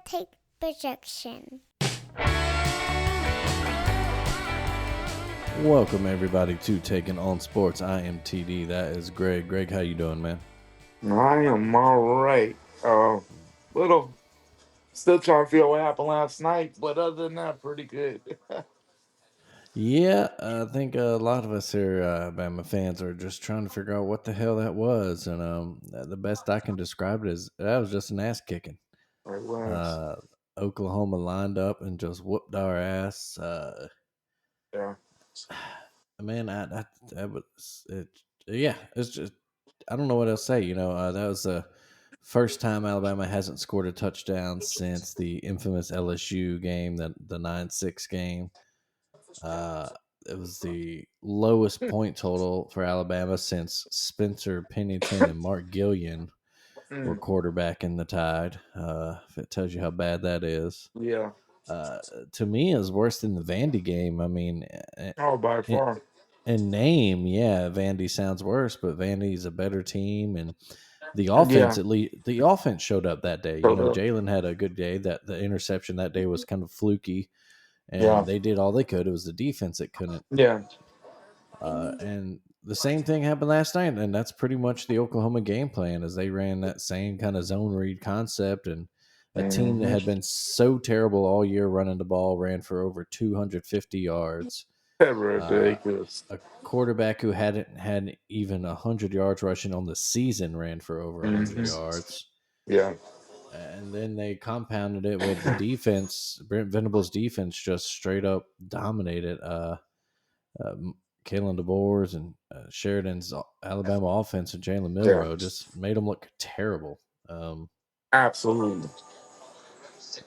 take projection. Welcome everybody to Taking on Sports. I am TD. That is Greg. Greg, how you doing, man? I am all right. Little still trying to figure out what happened last night, but other than that, pretty good. Yeah, I think a lot of us here, Bama fans, are just trying to figure out what the hell that was. And the best I can describe it is that was just an ass kicking. It was. Uh, Oklahoma lined up and just whooped our ass. Yeah. Man, that was it. Yeah, it's just I don't know what else to say. That was the first time Alabama hasn't scored a touchdown since the infamous LSU game, the 9-6 game. Uh, it was the lowest point total for Alabama since Spencer Pennington and Mark Gillian were Mm, quarterbacking the Tide. If it tells you how bad that is. yeah. Uh, to me, it was worse than the Vandy game. I mean, Oh, by in, far. in name, yeah, Vandy sounds worse, but Vandy's a better team, and the Yeah. offense, at least the offense showed up that day. So, Jalen had a good day. That the interception that day was kind of fluky, yeah. and they did all they could. It was the defense that couldn't. Yeah. And the same thing happened last night, and that's pretty much the Oklahoma game plan. As they ran that same kind of zone read concept, and a team that hmm had been so terrible all year running the ball ran for over 250 yards. Ridiculous. A quarterback who hadn't had even 100 yards rushing on the season ran for over 100 hmm yards. Yeah. And then they compounded it with the defense. Brent Venables' defense just straight up dominated uh, Kalen DeBoer's and Sheridan's Alabama offense, and Jalen Yeah. Milroe just made them look terrible. Absolutely.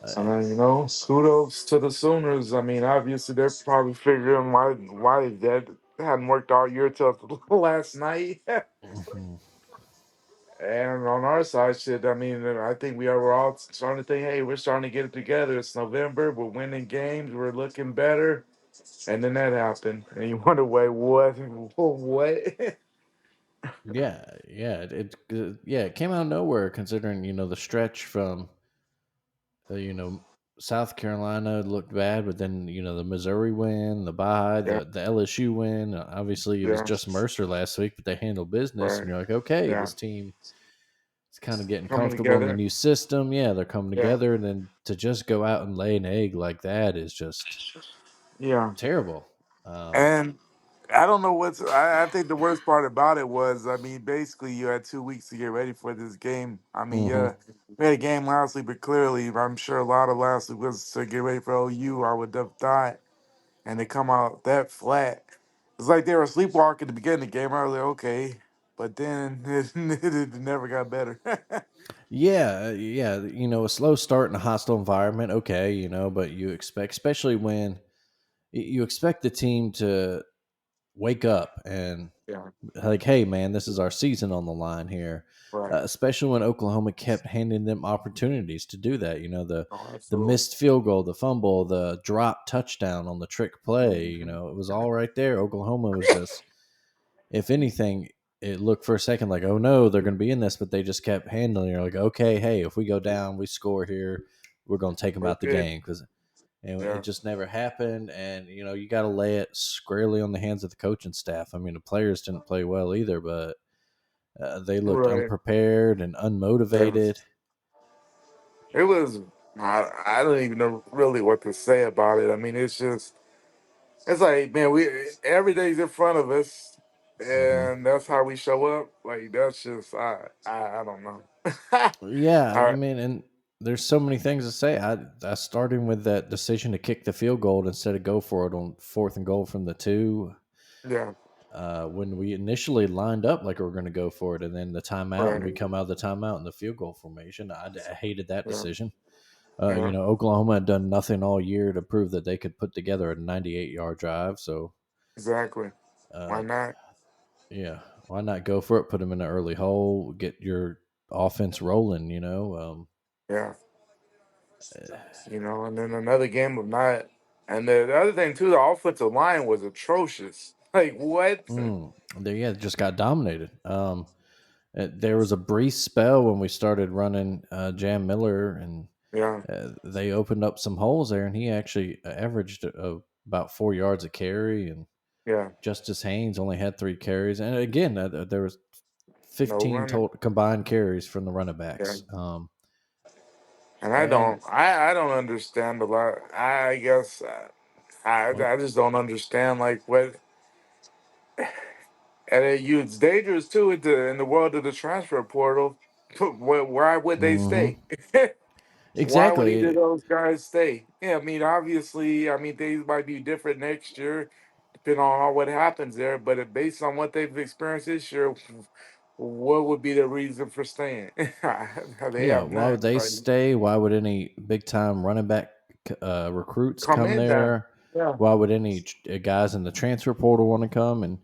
Uh, Kudos to the Sooners. I mean, obviously they're probably figuring why that hadn't worked all year till last night. mhm. And on our side, shit, I mean, I think we're all starting to think, hey, we're starting to get it together. It's November. We're winning games. We're looking better. And then that happened. And you wonder, wait, what? What? It came out of nowhere considering the stretch from uh, you know South Carolina looked bad, but then the Missouri win, the bye, Yeah, the LSU win. Obviously, it was yeah, just Mercer last week, but they handled business, and right. you're like, okay, Yeah. this team is kind of getting Coming comfortable in the together. new system. Yeah, they're coming Yeah, together, and then to just go out and lay an egg like that is just yeah. terrible. Um, And I don't know I think the worst part about it was, I mean, basically you had 2 weeks to get ready for this game. I mean, mhm. yeah, we had a game last week, but clearly, I'm sure a lot of last week was to get ready for OU. I would have thought. And they come out that flat. It's like they were sleepwalking at the beginning of the game. I was like, okay. But then it never got better. Yeah. A slow start in a hostile environment, okay, but you expect, especially when you expect the team to wake up and Yeah, like, hey, man, this is our season on the line here. right. Especially when Oklahoma kept handing them opportunities to do that. Oh, The absolutely. missed field goal, the fumble, the drop touchdown on the trick play. Mhm. It was all right there. Oklahoma was just, if anything, it looked for a second like, oh no, they're going to be in this, but they just kept handling it. You're like, okay, hey, if we go down, we score here, we're going to take them We're out the good. game and it Yeah, just never happened. And you got to lay it squarely on the hands of the coaching staff. I mean, the players didn't play well either, but they looked right. unprepared and Yeah. unmotivated. It was, I don't even know really what to say about it. I mean, it's like, man, every day's in front of us, Hmm. and that's how we show up. Like, that's just, I don't know. Yeah, All I right. mean, and there's so many things to say. I started with that decision to kick the field goal instead of go for it on 4th and goal from the 2. Yeah, When we initially lined up like we were going to go for it, and then the timeout, and we right. come out of the timeout in the field goal formation. I hated that Yeah, decision. yeah. Oklahoma had done nothing all year to prove that they could put together a 98-yard drive. So, Exactly. Why uh, not? yeah, why not go for it? Put them in an early hole, get your offense rolling. Yeah. And then another game of not. And the other thing too, the offensive line was atrocious. Like what? They just got dominated. There was a brief spell when we started running Jam Miller and Yeah. They opened up some holes there, and he actually averaged about 4 yards a carry. And Yeah. Justice Haynes only had 3 carries, and again, there was No 15 running. total combined carries from the running Yeah. backs. And And I don't understand a lot. I guess well, I just don't understand like what. And it's dangerous too in the world of the transfer portal. Why would they hmm stay? Why would exactly. either of those guys stay? Yeah, I mean, obviously, I mean things might be different next year, depending on what happens there. But based on what they've experienced this year, what would be the reason for staying? They Yeah, have why would none. they Like stay? Why would any big time running back recruits come come in there. there? Yeah, Why would any guys in the transfer portal want to come? And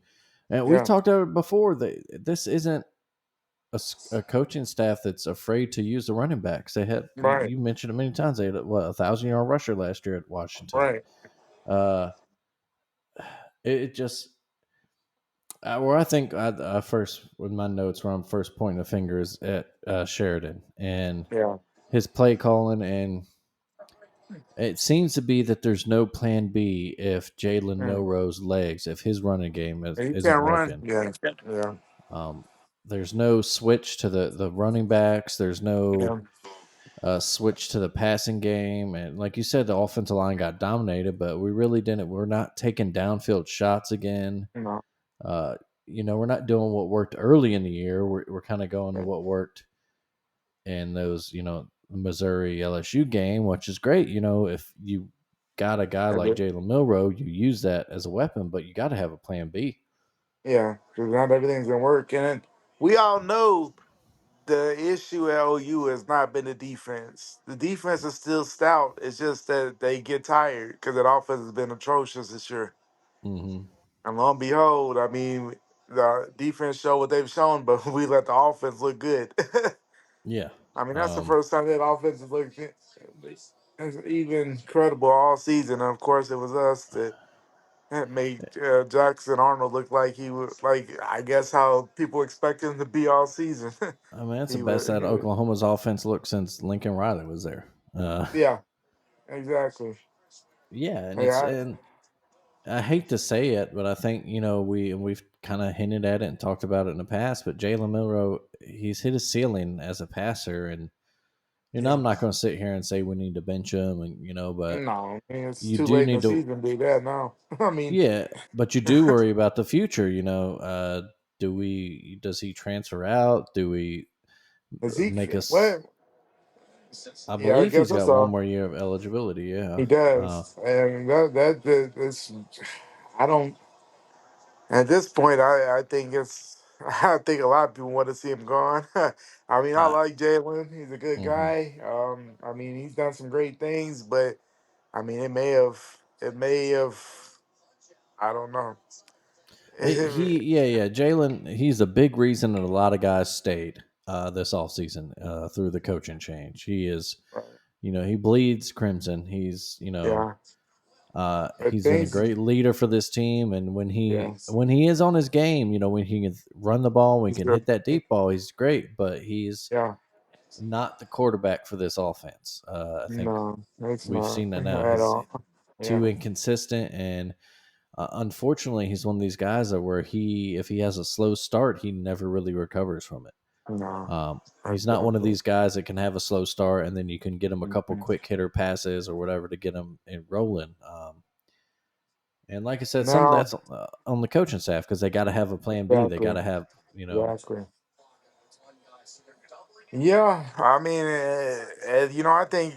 we've yeah, talked about it before. This isn't a coaching staff that's afraid to use the running backs. They had right, you mentioned it many times. They had what 1,000-yard rusher last year at Washington. right. Uh, it just where I think I first with my notes where I'm first pointing the finger is at Sheridan and Yeah, his play calling, and it seems to be that there's no plan B if Jalen mm. Milroe's legs, if his running game And you isn't can't run. working. Yeah, yeah, Um, there's no switch to the running backs. There's no yeah. switch to the passing game, and like you said, the offensive line got dominated, but we really didn't. We're not taking downfield shots again. No, Uh, we're not doing what worked early in the year. We're kind of going to yeah. what worked in those, Missouri LSU game, which is great. If you got a guy like Jalen Milroe, you use that as a weapon, but you got to have a plan B. Yeah, because not everything's gonna work, and we all know the issue at OU has not been the defense. The defense is still stout. It's just that they get tired because that offense has been atrocious this year. Hmm. And lo and behold, I mean, the defense showed what they've shown, but we let the offense look good. Yeah. I mean, that's the Um, first time that offense has looked as even credible all season. And of course, it was us that made Jackson Arnold look like he was like I guess how people expect him to be all season. I mean, that's the he best was, that he was, Oklahoma's offense looked since Lincoln Riley was there. Uh, yeah, exactly. yeah, and Yeah, I hate to say it, but I think we've kind of hinted at it and talked about it in the past. But Jalen Milroe, he's hit his ceiling as a passer, and yeah. I'm not going to sit here and say we need to bench him, and but No, I mean, it's you too do late in the need to, season to do that now. I mean, yeah. But you do worry about the future. Does he transfer out? Do we make Ezekiel, us? what? I Yeah, I believe he's guess got one so. more year of eligibility. Yeah. He does, and that's. I don't. At this point, I think it's. I think a lot of people want to see him gone. I mean, I I. like Jalen. He's a good Hmm. guy. I mean, he's done some great things, but I mean, it may have. I don't know. Yeah. Jalen, he's a big reason that a lot of guys stayed this offseason through the coaching change. He is, Right. he bleeds crimson. He's, Yeah, but he's been a things. great leader for this team. And Yeah, when he is on his game, when he can run the ball, when he he's can good. hit that deep ball, he's great. But he's Yeah. not the quarterback for this offense. I think No, it's we've not seen that now. at He's all. too Yeah, inconsistent, and unfortunately, he's one of these guys that where if he has a slow start, he never really recovers from it. no, He's not one of exactly. these guys that can have a slow start and then you can get him a couple Mhm. quick hitter passes or whatever to get him rolling. And like I said, some of No, that's on the coaching staff because they got to have a plan B. They got exactly, to have, you know, exactly. Yeah, I mean, I think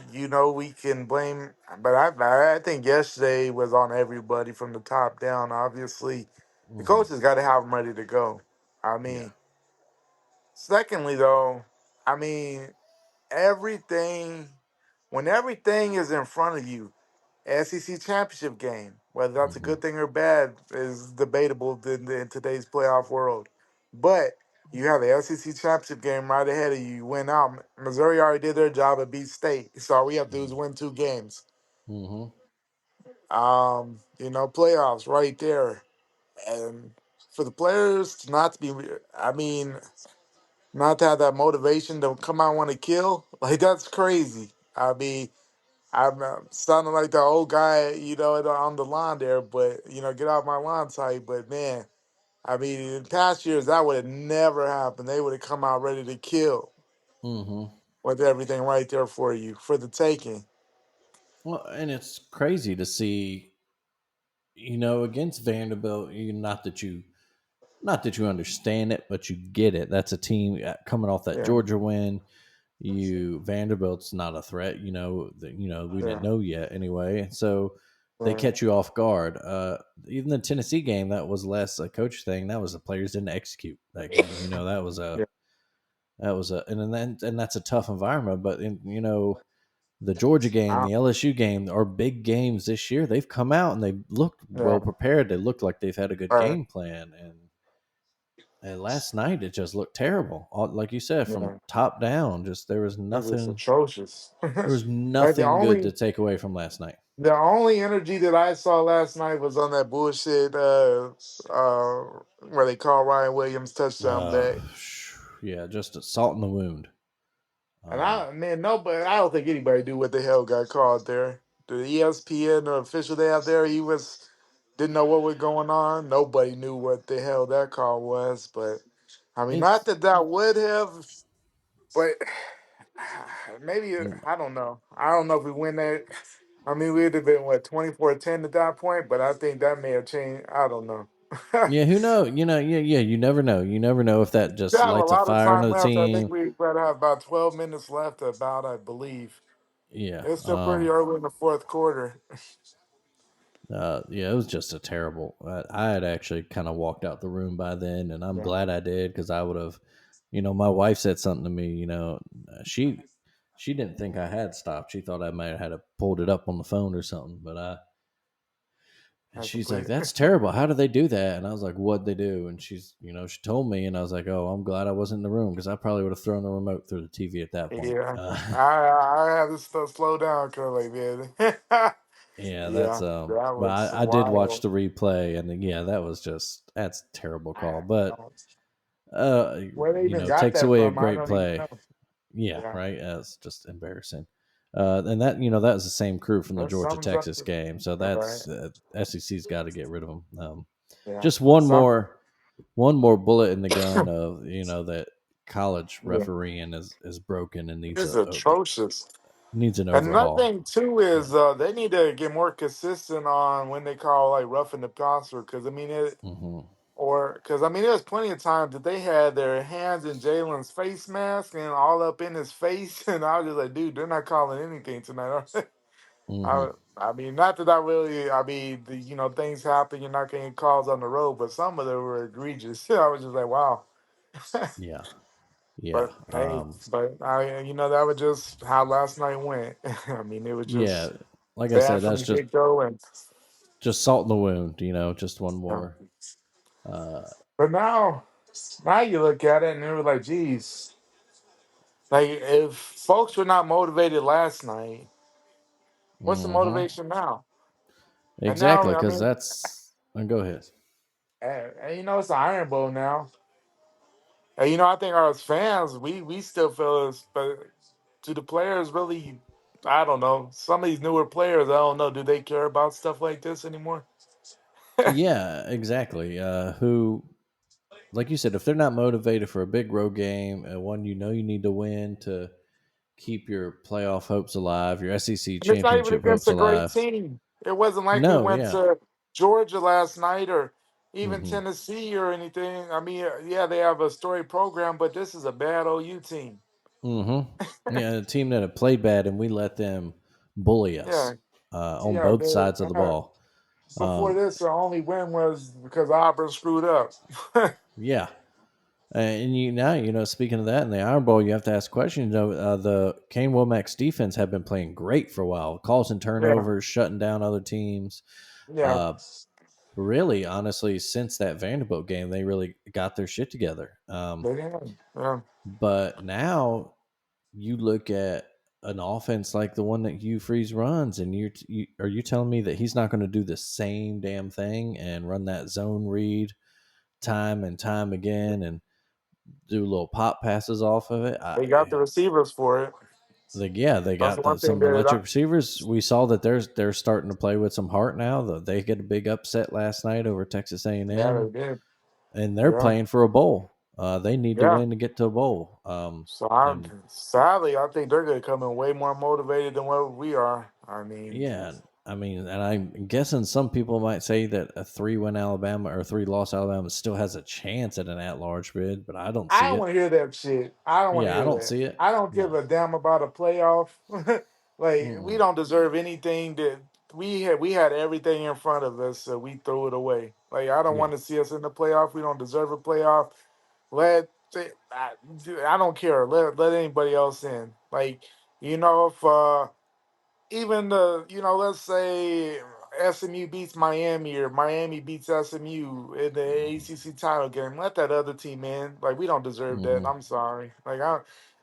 we can blame, but I think yesterday was on everybody from the top down. Obviously, the hmm coaches got to have them ready to go. I yeah, mean, secondly, though, I mean, everything when everything is in front of you. SEC championship game. Whether that's a hmm good thing or bad is debatable in today's playoff world. But you have the SEC championship game right ahead of you. You win out. Missouri already did their job at beat State, so all we have to do is win two games. hmm Playoffs right there, and for the players to not to be, I mean, not to have that motivation to come out and want to kill, like that's crazy. I mean, I'm sounding like the old guy, on the lawn there, but get out my lawn type. But man, I mean, in past years that would have never happened. They would have come out ready to kill Hmm. with everything right there for you for the taking. Well, and it's crazy to see, against Vanderbilt. Not that you understand it, but you get it. That's a team coming off that Yeah, Georgia win. You Vanderbilt's not a threat. We didn't yeah, know yet anyway. So they right, catch you off guard. Even the Tennessee game, that was less a coach thing. That was the players didn't execute that game. yeah. That was a and that's a tough environment. But the Georgia game, I, the LSU game are big games this year. They've come out and they've looked yeah, well prepared. They looked like they've had a good right, game plan. And last night it just looked terrible. Like you said, from yeah. top down, just It was atrocious. there was Like the nothing good to only take away from last night. the only energy that I saw last night was on that bullshit where they call Ryan Williams touchdown Uh, back. yeah, just a salt in the wound. And Um, I man, nobody I don't think anybody knew what the hell got called there. The ESPN official they have there, he was didn't know what was going on. Nobody knew what the hell that call was. But I mean, not it's that that would have, but maybe mm, I don't know. I don't know if we win that. I mean, we'd have been what 24-10 at that point, but I think that may have changed. I don't know. yeah. Who knows? Yeah. You never know. You never know if that We just have a lights a lot of fire time under the left. I think team. we better have about 12 minutes left. I believe Yeah. it's still pretty early in the fourth quarter. Yeah. It was just a terrible. I had actually kind of walked out the room by then, and I'm Yeah, glad I did because I would have. My wife said something to me. She didn't think I had stopped. She thought I might have had pulled it up on the phone or something. And have to she's put like, it. "That's terrible. How do they do that?" And I was like, "What'd they do?" And she told me, and I was like, "Oh, I'm glad I wasn't in the room because I probably would have thrown the remote through the TV at that point." Yeah, I have to slow down, Curly, man. Yeah, that's Yeah, that but was I did watch wild. the replay, and yeah, that's a terrible call. But Where they even got takes that away a from, I great don't even play. know. Yeah, Yeah, right. That's just embarrassing. And that was the same crew from the that Georgia sums up. Texas game, so All right. that's SEC's got to get rid of them. Yeah. Just one Some. more bullet in the gun of that college Yeah. refereeing is broken and It's atrocious. needs an Another overhaul. thing too Yeah. is they need to get more consistent on when they call like roughing the passer because I mean it Hmm. or because I mean there's plenty of times that they had their hands in Jalen's face mask and all up in his face and I was just like, dude, they're not calling anything tonight. Are they? Hmm. I mean, not that I really. I mean, things happen. You're not getting calls on the road, but some of them were egregious. I was just like, wow. Yeah. Yeah. But hey, that was just how last night went. I mean, it was Yeah. just Like I bad said, from that's the get go, and just salt in the wound. Just one you know. more. Uh, But now you look at it and it was like, geez, like if folks were not motivated last night, what's the hmm. motivation now? And now, Exactly, I because mean, that's. Go ahead. it's the Iron Bowl now. And I think as fans, we still feel as, but do the players really? I don't know. Some of these newer players, I don't know. Do they care about stuff like this anymore? Yeah, exactly. Who, like you said, if they're not motivated for a big road game, one you need to win to keep your playoff hopes alive, your SEC And it's not even championship against hopes a great alive. team. It wasn't like we No, went yeah. to Georgia last night or even Hmm. Tennessee or anything. I mean, yeah, they have a storied program, but this is a bad OU team. Hmm. Yeah, a team that had played bad, and we let them bully us Yeah, on yeah. both sides of the ball. Before Um, this, the only win was because Auburn screwed up. yeah, and now speaking of that in the Iron Bowl, you have to ask questions. The Kane Womack's defense have been playing great for a while, causing Yeah, turnovers, shutting down other teams. yeah. Uh, really, honestly, since that Vanderbilt game, they really got their shit together. They did. Yeah. But now you look at an offense like the one that Hugh Freeze runs, and are you telling me that he's not going to do the same damn thing and run that zone read time and time again and do little pop passes off of it? They got the receivers for it. Like, yeah, they That's got one thing some that electric receivers. We saw that they're starting to play with some heart now. They get a big upset last night over Texas yeah, A&M, they did. and they're Yeah, playing for a bowl. They need to yeah. win to get to a bowl. So I'm And sadly, I think they're going to come in way more motivated than what we are. I mean, yeah, I mean, and I'm guessing some people might say that a 3-win Alabama or 3-loss Alabama still has a chance at an at-large bid, but I don't I see don't it. want to hear that shit. I don't want to Yeah, I hear don't that. see it. I don't give No. a damn about a playoff. Like we Mm-mm. don't deserve anything that we had. We had everything in front of us, so we threw it away. Like I don't Yeah. want to see us in the playoff. We don't deserve a playoff. Let I don't care. Let anybody else in. Like if even let's say SMU beats Miami or Miami beats SMU in the ACC title game. Let that other team in. Like we don't deserve that. Mm-hmm. I'm sorry. Like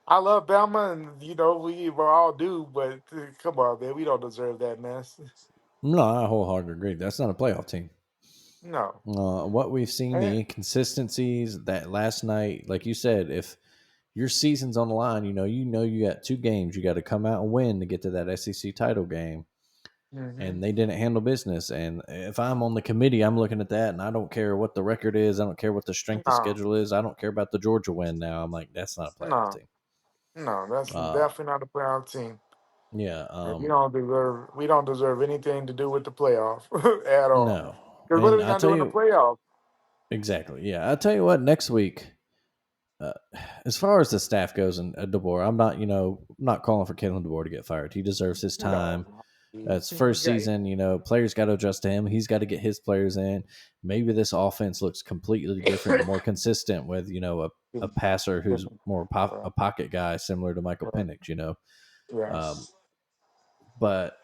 I love Bama, and we all do, but come on, man, we don't deserve that mess. No, I wholeheartedly agree. That's not a playoff team. No. What we've seen, Eh, the inconsistencies that last night, like you said, if your season's on the line, you got 2 games. You got to come out and win to get to that SEC title game. mhm. And they didn't handle business. And if I'm on the committee, I'm looking at that, and I don't care what the record is. I don't care what the strength of No, schedule is. I don't care about the Georgia win. Now I'm like, that's not a playoff no, team. no. That's Uh, definitely not a playoff team. yeah, And we don't deserve anything to do with the playoff at all. no. Because what are And we I gonna tell do in the you playoff? exactly. Yeah, I tell you what. Next week, uh, as far as the staff goes, and DeBoer, I'm not, not calling for Kalen DeBoer to get fired. He deserves his No. time. It's first Okay. season, players got to adjust to him. He's got to get his players in. Maybe this offense looks completely different and more consistent with, a passer who's more a pocket guy, similar to Michael Penix, Um, Yes. but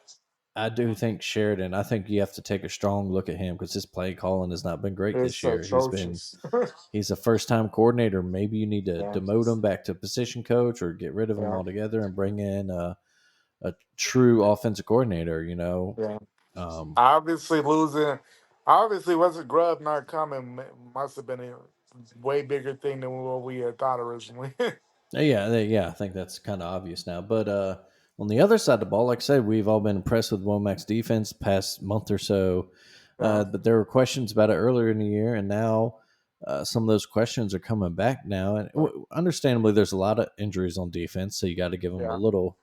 I do think Sheridan, I think you have to take a strong look at him because his play calling has not been great this It's year. atrocious. He's a first time coordinator. Maybe you need to Yeah. demote him back to position coach or get rid of him Yeah. altogether and bring in a true offensive coordinator, Yeah. Um, Obviously losing. Obviously, wasn't Grub not coming? Must have been a way bigger thing than what we had thought originally. yeah, I think that's kind of obvious now. But on the other side of the ball, like I said, we've all been impressed with Womack's defense past month or so. Yeah. But there were questions about it earlier in the year, and now some of those questions are coming back now. And Yeah. understandably, there's a lot of injuries on defense, so you got to give them a Yeah. little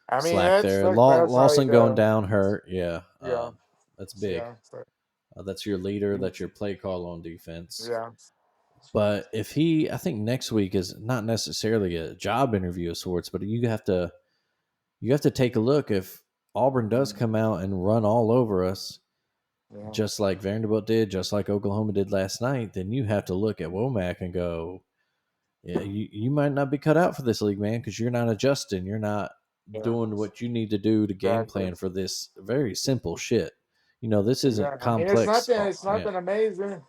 I mean, slack there. that's how Lawson it. going down hurt, yeah, Yeah. that's big. Yeah. But, That's your leader. That's your play call on defense. yeah. But I think next week is not necessarily a job interview of sorts, but you have to take a look. If Auburn does Mm, come out and run all over us, yeah. just like Vanderbilt did, just like Oklahoma did last night, then you have to look at Womack and go, yeah, you might not be cut out for this league, man, because you're not adjusting. You're not Yeah. doing what you need to do to game Exactly. plan for this very simple shit. This isn't Exactly. I mean, it's complex. nothing. It's Yeah, nothing amazing.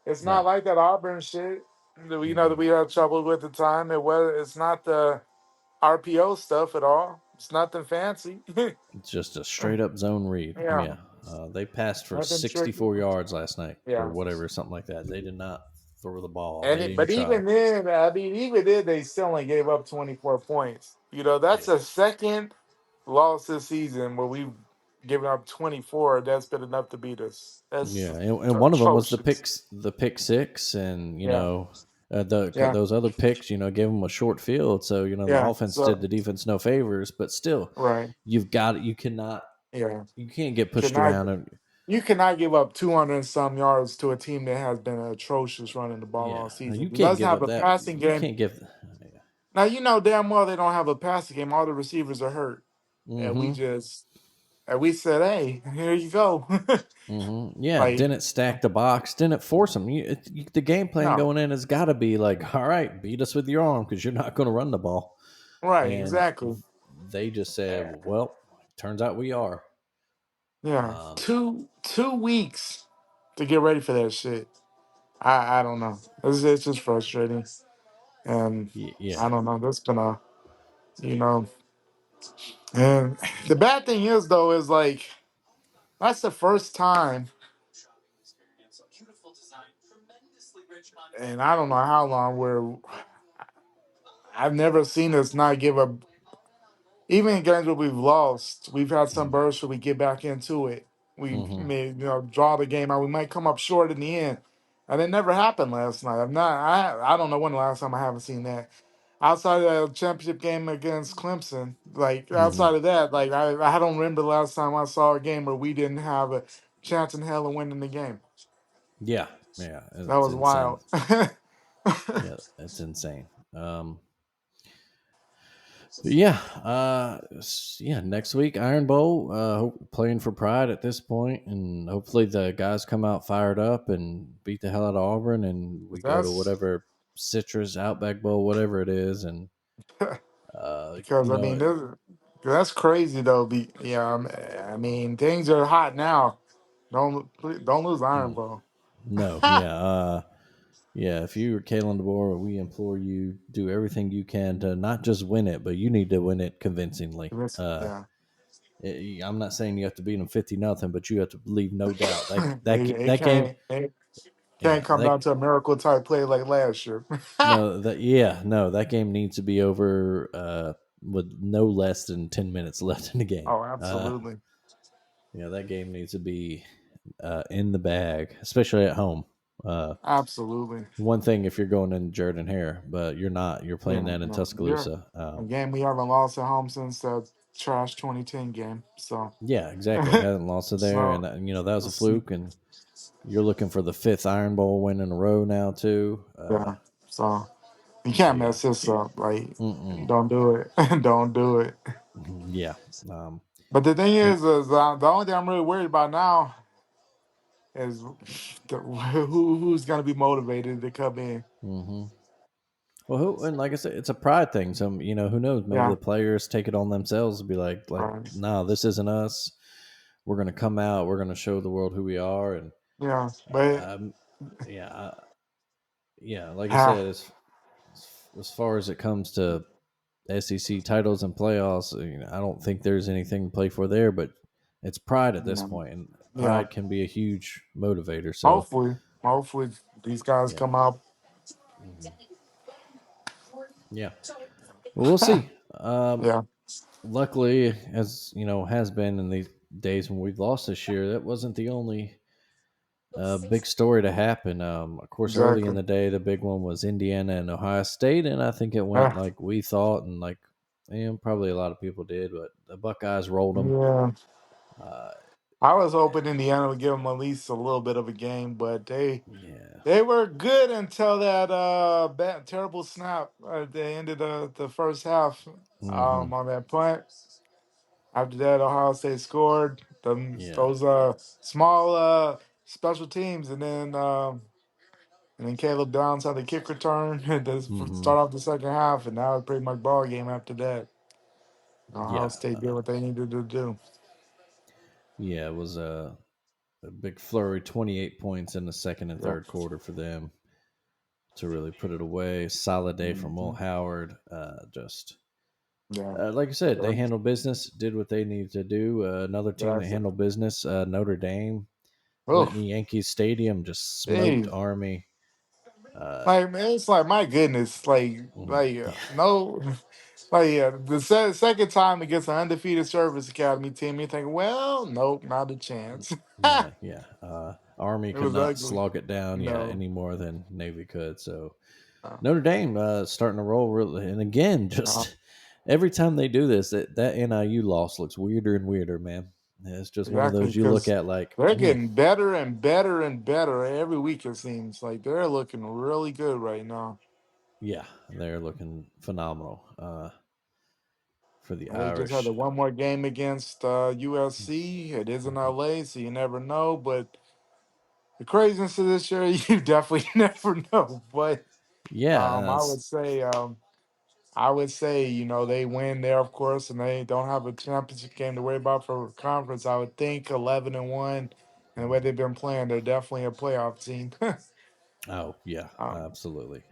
It's not no. like that Auburn shit that Mm-mm. we had trouble with at the time. It's not the RPO stuff at all. It's nothing fancy. It's just a straight up zone read. Yeah, Yeah. They passed for nothing tricky. 64 yards last night or Yeah, whatever, something like that. They did not throw the ball. They and didn't even but try. even then, I mean, even then, they still only gave up 24 points. That's Yeah. the second loss this season where we've given up 24. That's been enough to beat us. Yeah. That's And one of them was atrocious. the pick six. And, Yeah, yeah, those other picks, gave them a short field. So, the yeah. offense did So the defense no favors. But still, right, you've got it. yeah. You can't get pushed Cannot around. And, You cannot give up 200 and some yards to a team that has been atrocious running the ball all yeah. season. You It can't doesn't give have up a that. passing You game. can't give. Now damn well they don't have a passing game. All the receivers are hurt, and Mm-hmm. we said, "Hey, here you go." Yeah, Like didn't stack the box, didn't force them. The game plan no, going in has got to be like, all right, beat us with your arm because you're not going to run the ball. right, And exactly. they just said, well, turns out we are. Yeah, Um, two weeks to get ready for that shit. I don't know. It's just frustrating, and I yeah, don't know. That's been a you know, and the bad thing is though is like that's the first time, and I don't know how long where I've never seen us not give up. even in games where we've lost, we've had some bursts where we get back into it. We Mm-hmm. may, draw the game out. We might come up short in the end, and it never happened last night. I'm not. I don't know when the last time I haven't seen that. Outside of the championship game against Clemson, like Mm-hmm. outside of that, like I don't remember the last time I saw a game where we didn't have a chance in hell of winning the game. Yeah, yeah, That it's was insane. wild. Yeah, it's insane. But yeah, yeah. Next week, Iron Bowl. Playing for pride at this point, and hopefully the guys come out fired up and beat the hell out of Auburn, and we go to That's whatever Citrus Outback Bowl, whatever it is, and because you I know, mean that's crazy though. I mean things are hot now. Don't lose Iron mm, Bowl. no, yeah, yeah. If you are Kalen DeBoer, we implore you do everything you can to not just win it, but you need to win it convincingly. Yeah, I'm not saying you have to beat them 50-0, but you have to leave no doubt that it that game. Yeah, can't come down to a miracle type play like last year. no, that game needs to be over with no less than 10 minutes left in the game. Oh, absolutely, That game needs to be in the bag, especially at home. Uh, absolutely. one thing if you're going in Jordan Hare, but you're not. You're playing Yeah, that in no, yeah. Tuscaloosa. A game we haven't lost at home since the trash 2010 game. So, Yeah, exactly. Hasn't lost it there, and so that was a let's see. fluke. And you're looking for the fifth Iron Bowl win in a row now too. Yeah, so you So can't yeah, mess this up. Like, mm-mm. don't do it. Don't do it. Yeah, um, But the thing and, is the only thing I'm really worried about now is who's gonna be motivated to come in. hmm Well, and like I said, it's a pride thing. So who knows? Maybe Yeah, the players take it on themselves to be like, right. no, this isn't us. We're gonna come out. We're gonna show the world who we are. And Yeah, but um, yeah, yeah. Like I ha, said, as far as it comes to SEC titles and playoffs, I don't think there's anything to play for there. But it's pride at this point, and yeah. pride can be a huge motivator. So Hopefully these guys yeah, come out. hmm yeah. Well, we'll see. Yeah, Luckily, as has been in these days when we've lost this year, that wasn't the only big story to happen. Of course, early in exactly. the day, the big one was Indiana and Ohio State, and I think it went Ah, like we thought, and like probably a lot of people did, but the Buckeyes rolled them. yeah. Uh, I was hoping Indiana would give them at least a little bit of a game, but yeah. they were good until that terrible snap at the end of the first half Hmm. on that punt. After that, Ohio State scored Yeah. those small special teams, and then Caleb Downs had the kick return to Hmm. start off the second half, and that was pretty much ball game after that. Ohio Yeah. State did what they needed to do. Yeah. It was a big flurry, 28 points in the second and Yeah. third quarter for them to really put it away. Solid day from Will Hmm. Howard. Just Yeah. like I said, they Yeah. handled business, did what they needed to do. Another team that Exactly. handled business, Notre Dame, went Oh, in Yankee Stadium, just smoked hey. Army. Uh, Like man, it's like my goodness, yeah, no, the second time against an undefeated service academy team, you think, well, nope, not a chance. yeah, yeah. Army It could was not ugly. slog it down, yeah, No, any more than Navy could. So uh, Notre Dame starting to roll, really, and again, uh, just every time they do this, that NIU loss looks weirder and weirder, man. It's just one of exactly those you look because at like, they're getting better and better and better every week. It seems like they're looking really good right now. yeah, they're looking phenomenal for the They just had the Irish. one more game against USC. It is in Mhm. LA, so you never know. But the craziness of this year, you definitely never know. But Yeah, I would say, they win there, of course, and they don't have a championship game to worry about for conference. I would think 11-1, and the way they've been playing, they're definitely a playoff team. oh yeah, um, absolutely.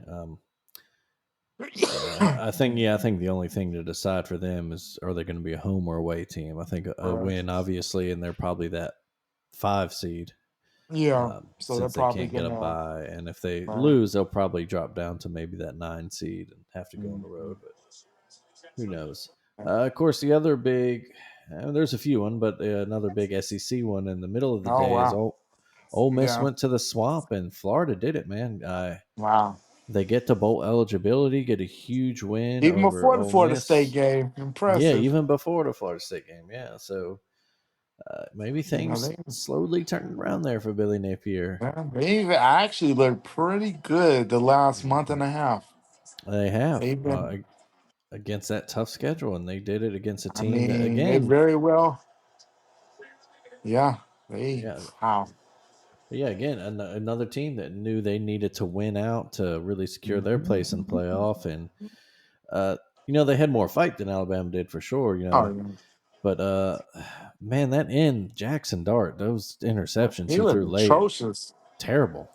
I think the only thing to decide for them is are they going to be a home or away team. I think a right. win, obviously, and they're probably that 5 seed Yeah, so they're since they probably can't get a gonna. bye, and if they Uh, lose, they'll probably drop down to maybe that 9 seed and have to go on the mm, road. But who knows? Of course, the other big, there's a few one, but another big SEC one in the middle of the Oh day is wow. Ole Miss Yeah. went to the swamp and Florida did it, man. Wow. They get to bowl eligibility, get a huge win Even over before the Ole Florida State Miss. game, Yeah, impressive. even before the Florida State game. Yeah, so maybe You know, things slowly turning around there for Billy Napier. they even actually looked pretty good the last month and a half. They have They've been, against that tough schedule, and they did it against a I team that, mean, they again, very well, yeah, they, yeah, wow. yeah, again, another team that knew they needed to win out to really secure their place in the Mhm. playoff, and uh, they had more fight than Alabama did for sure, Oh, yeah. But man, that end Jackson Dart, those interceptions He he looked threw late, atrocious. terrible.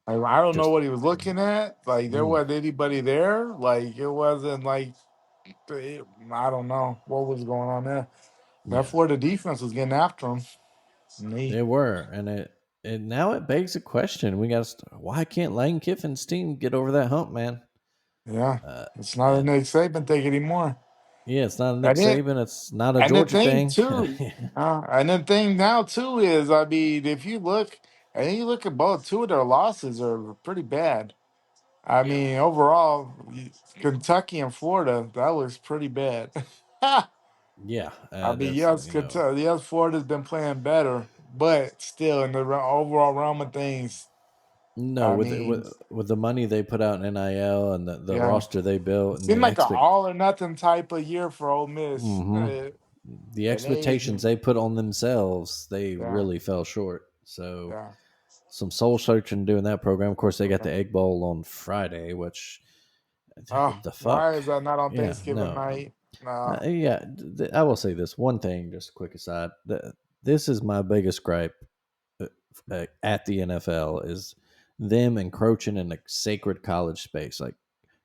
Like, I don't know Just what he was looking at. Like, there mm, wasn't anybody there. Like, it wasn't like, I don't know what was going on there. That yeah, Florida defense was getting after him. they were, and now it begs a question. We got why can't Lane Kiffin's team get over that hump, man? Yeah, Uh, it's not a and Nick Saban thing anymore. yeah, it's not a Nick And it, Saban. It's not a and the Georgia thing thing. too, and the thing now too is, I mean, if you look, and you look at both, two of their losses are pretty bad. I Yeah, mean, overall, Kentucky and Florida, that looks pretty bad. yeah, I mean, that's yes, Kentucky, yes, Florida's been playing better, but still, in the overall realm of things, no, I with, mean, with the money they put out in NIL and the yeah, roster they built it and seemed the like an all or nothing type of year for Ole Miss, hmm the and they, expectations they put on themselves, they yeah, really fell short. So yeah. some soul searching doing that program. Of course, they got the Egg Bowl on Friday, which Oh, the why fuck, is that not on yeah, Thanksgiving no, night? No. yeah. I will say this one thing, just a quick aside. This is my biggest gripe at the NFL is them encroaching in a sacred college space. Like,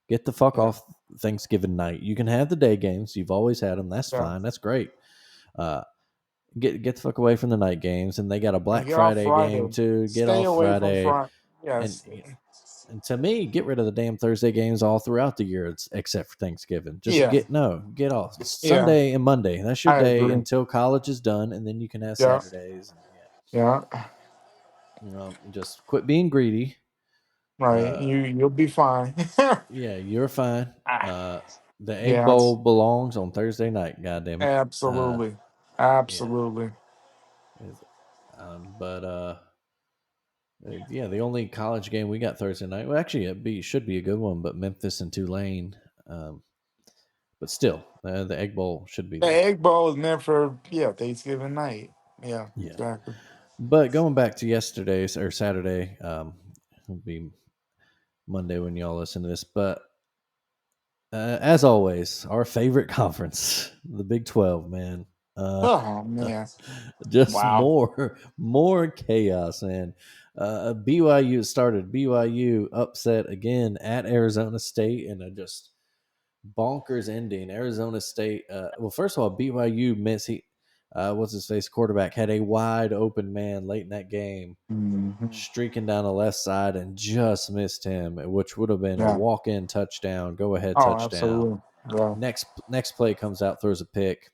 get the fuck Yeah, off Thanksgiving night. You can have the day games. You've always had them. That's yeah. fine. That's great. Uh, get the fuck away from the night games. And they got a And Black get off Friday game Friday. too. Get Stay off away from Friday. front. And Yes. and to me, get rid of the damn Thursday games all throughout the year, except for Thanksgiving. Just Yeah. get off Yeah. Sunday and Monday. That's your I day agree. until college is done, and then you can have Yeah. Saturdays. And yeah, Yeah. just quit being greedy. Right. Uh, You'll be fine. yeah, you're fine. Ah, Uh, the Egg yeah. Bowl belongs on Thursday night. God damn it. Absolutely. Yeah. Absolutely. But yeah, the only college game we got Thursday night. Well, actually, should be a good one, but Memphis and Tulane. But still, the Egg Bowl should be The there. egg bowl is meant for Thanksgiving night. Yeah, Yeah. exactly. But going back to yesterday's or Saturday, it'll be Monday when y'all listen to this. But as always, our favorite conference, the Big 12, man. Uh, Oh man. just Wow. more chaos, man. BYU started. BYU upset again at Arizona State in a just bonkers ending. Arizona State. Well, first of all, BYU miss he. What's his face? Quarterback had a wide open man late in that game, Mhm. streaking down the left side and just missed him, which would have been a Yeah. walk-in touchdown, go-ahead Oh, touchdown. absolutely. Yeah. Next play comes out, throws a pick.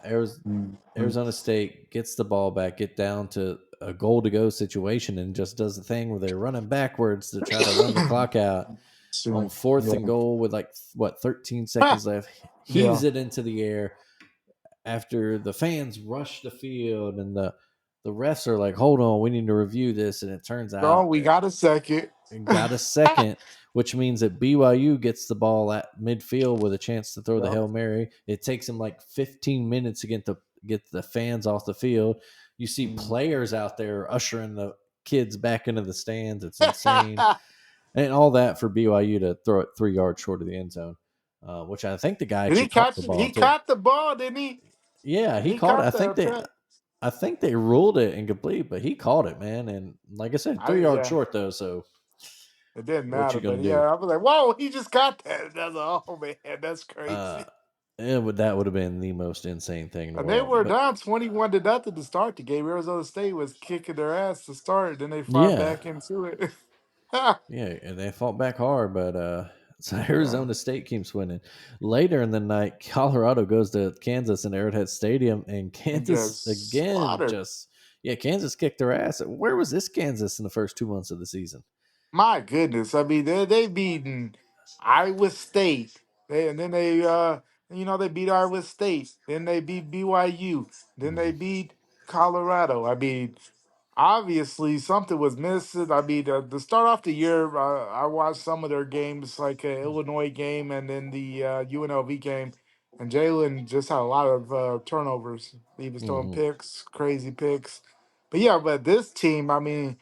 Mhm. Arizona State gets the ball back, get down to a goal to go situation, and just does the thing where they're running backwards to try to run the clock out on Sure. fourth Yeah. and goal with like what 13 Ah, seconds left. yeah. Heaves it into the air after the fans rush the field, and the refs are like, "Hold on, we need to review this." And it turns No, out we got a second. and got a second, which means that BYU gets the ball at midfield with a chance to throw the Yeah. Hail Mary. It takes them like 15 minutes to get the fans off the field. You see Mm. players out there ushering the kids back into the stands. It's insane. And all that for BYU to throw it 3 yards short of the end zone, which I think the guy Did actually he caught catch the it? ball He too. caught the ball, didn't he? Yeah, he He caught it. caught the catch. I think they ruled it incomplete, but he caught it, man. And like I said, I 3 yards yeah, short though. So it didn't what you matter, gonna but do? yeah, I was like, whoa, he just got that. That's oh man, that's Uh, crazy. that would have been the most insane thing in the And they world. were But down 21-0 to start the game. Arizona State was kicking their ass to start, then they fought yeah, back into it. yeah, and they fought back hard. But So Yeah. Arizona State keeps winning. Later in the night, Colorado goes to Kansas and Arrowhead Stadium, and And Kansas just again slaughter. just yeah, Kansas kicked their ass. Where was this Kansas in the first 2 months of the season? My goodness. I mean, they beaten Iowa State. And then they beat Iowa State. Then they beat BYU. Then they Mm, beat Colorado. I mean, obviously something was missing. I mean, to start off the year, I watched some of their games, like Illinois game and then the UNLV game, and Jalen just had a lot of turnovers. He was throwing mhm. picks, crazy picks. But yeah, but this team, I mean,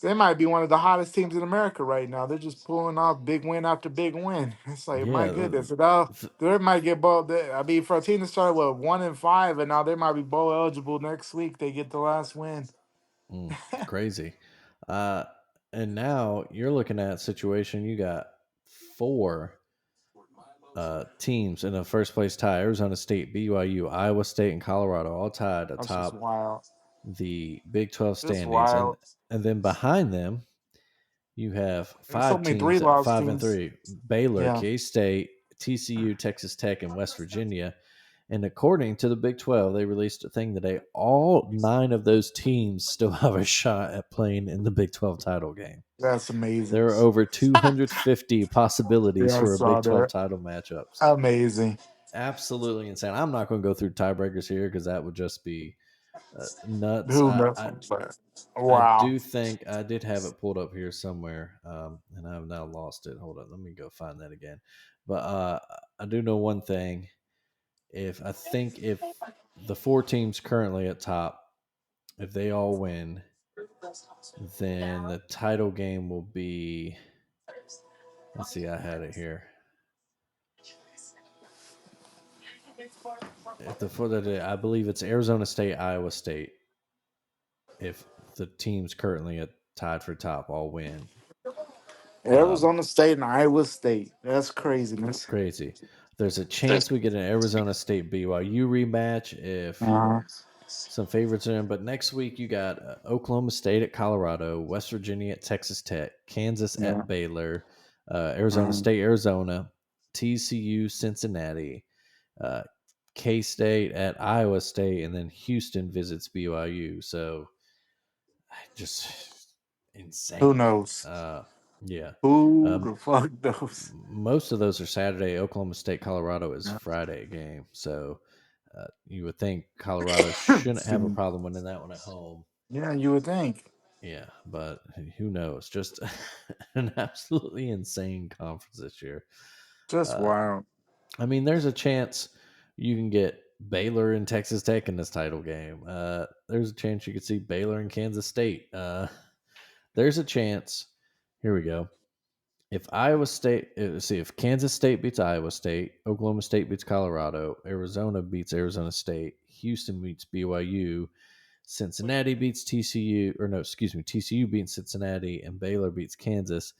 they might be one of the hottest teams in America right now. They're just pulling off big win after big win. It's like, my Yeah, goodness, and now th- they might get bowl. I mean, for a team that started with 1-5, and now they might be bowl eligible next week. They get the last win. mm, crazy. Uh, and now you're looking at a situation. You got four teams in a first place tie: Arizona State, BYU, Iowa State, and Colorado, all tied That's just atop wild. the Big 12 Just standings, wild. and then behind them you have There's so five many teams three at loss 5 and teams. 3: Baylor, Yeah, K State, TCU, Texas Tech, and West Virginia. And according to the Big 12, they released a thing today. All nine of those teams still have a shot at playing in the Big 12 title game. that's amazing. There are over 250 possibilities Yeah, I for a saw Big 12 that. title matchups. Amazing. Absolutely insane. I'm not going to go through tiebreakers here because that would just be nuts. Who knows? I Wow. do think I did have it pulled up here somewhere, and I've now lost it. Hold on, let me go find that again. But I do know one thing. If the four teams currently at top, if they all win, then the title game will be. Let's see, I had it here. If the for the I believe it's Arizona State, Iowa State. If the teams currently at tied for top all win, um, Arizona State and Iowa State. That's craziness. crazy. There's a chance we get an Arizona State BYU rematch if Uh-huh. some favorites are in. But next week you got Oklahoma State at Colorado, West Virginia at Texas Tech, Kansas Yeah. at Baylor, Arizona Uh-huh. State, Arizona, TCU, Cincinnati, uh, K State at Iowa State, and then Houston visits BYU. So just Who insane. knows? Uh, yeah. Who Um, the fuck knows? most of those are Saturday. Oklahoma State, Colorado is Yeah. Friday game. So you would think Colorado shouldn't Excuse have a me. problem winning that one at home. Yeah, you would think. Yeah, but who knows? Just an absolutely insane conference this year. Just Uh, wild. I mean, there's a chance you can get Baylor and Texas Tech in this title game. There's a chance you could see Baylor and Kansas State. There's a chance. Here we go. If Iowa State, see if Kansas State beats Iowa State, Oklahoma State beats Colorado, Arizona beats Arizona State, Houston beats BYU, Cincinnati beats TCU, or no, excuse me, TCU beats Cincinnati, and Baylor beats Kansas,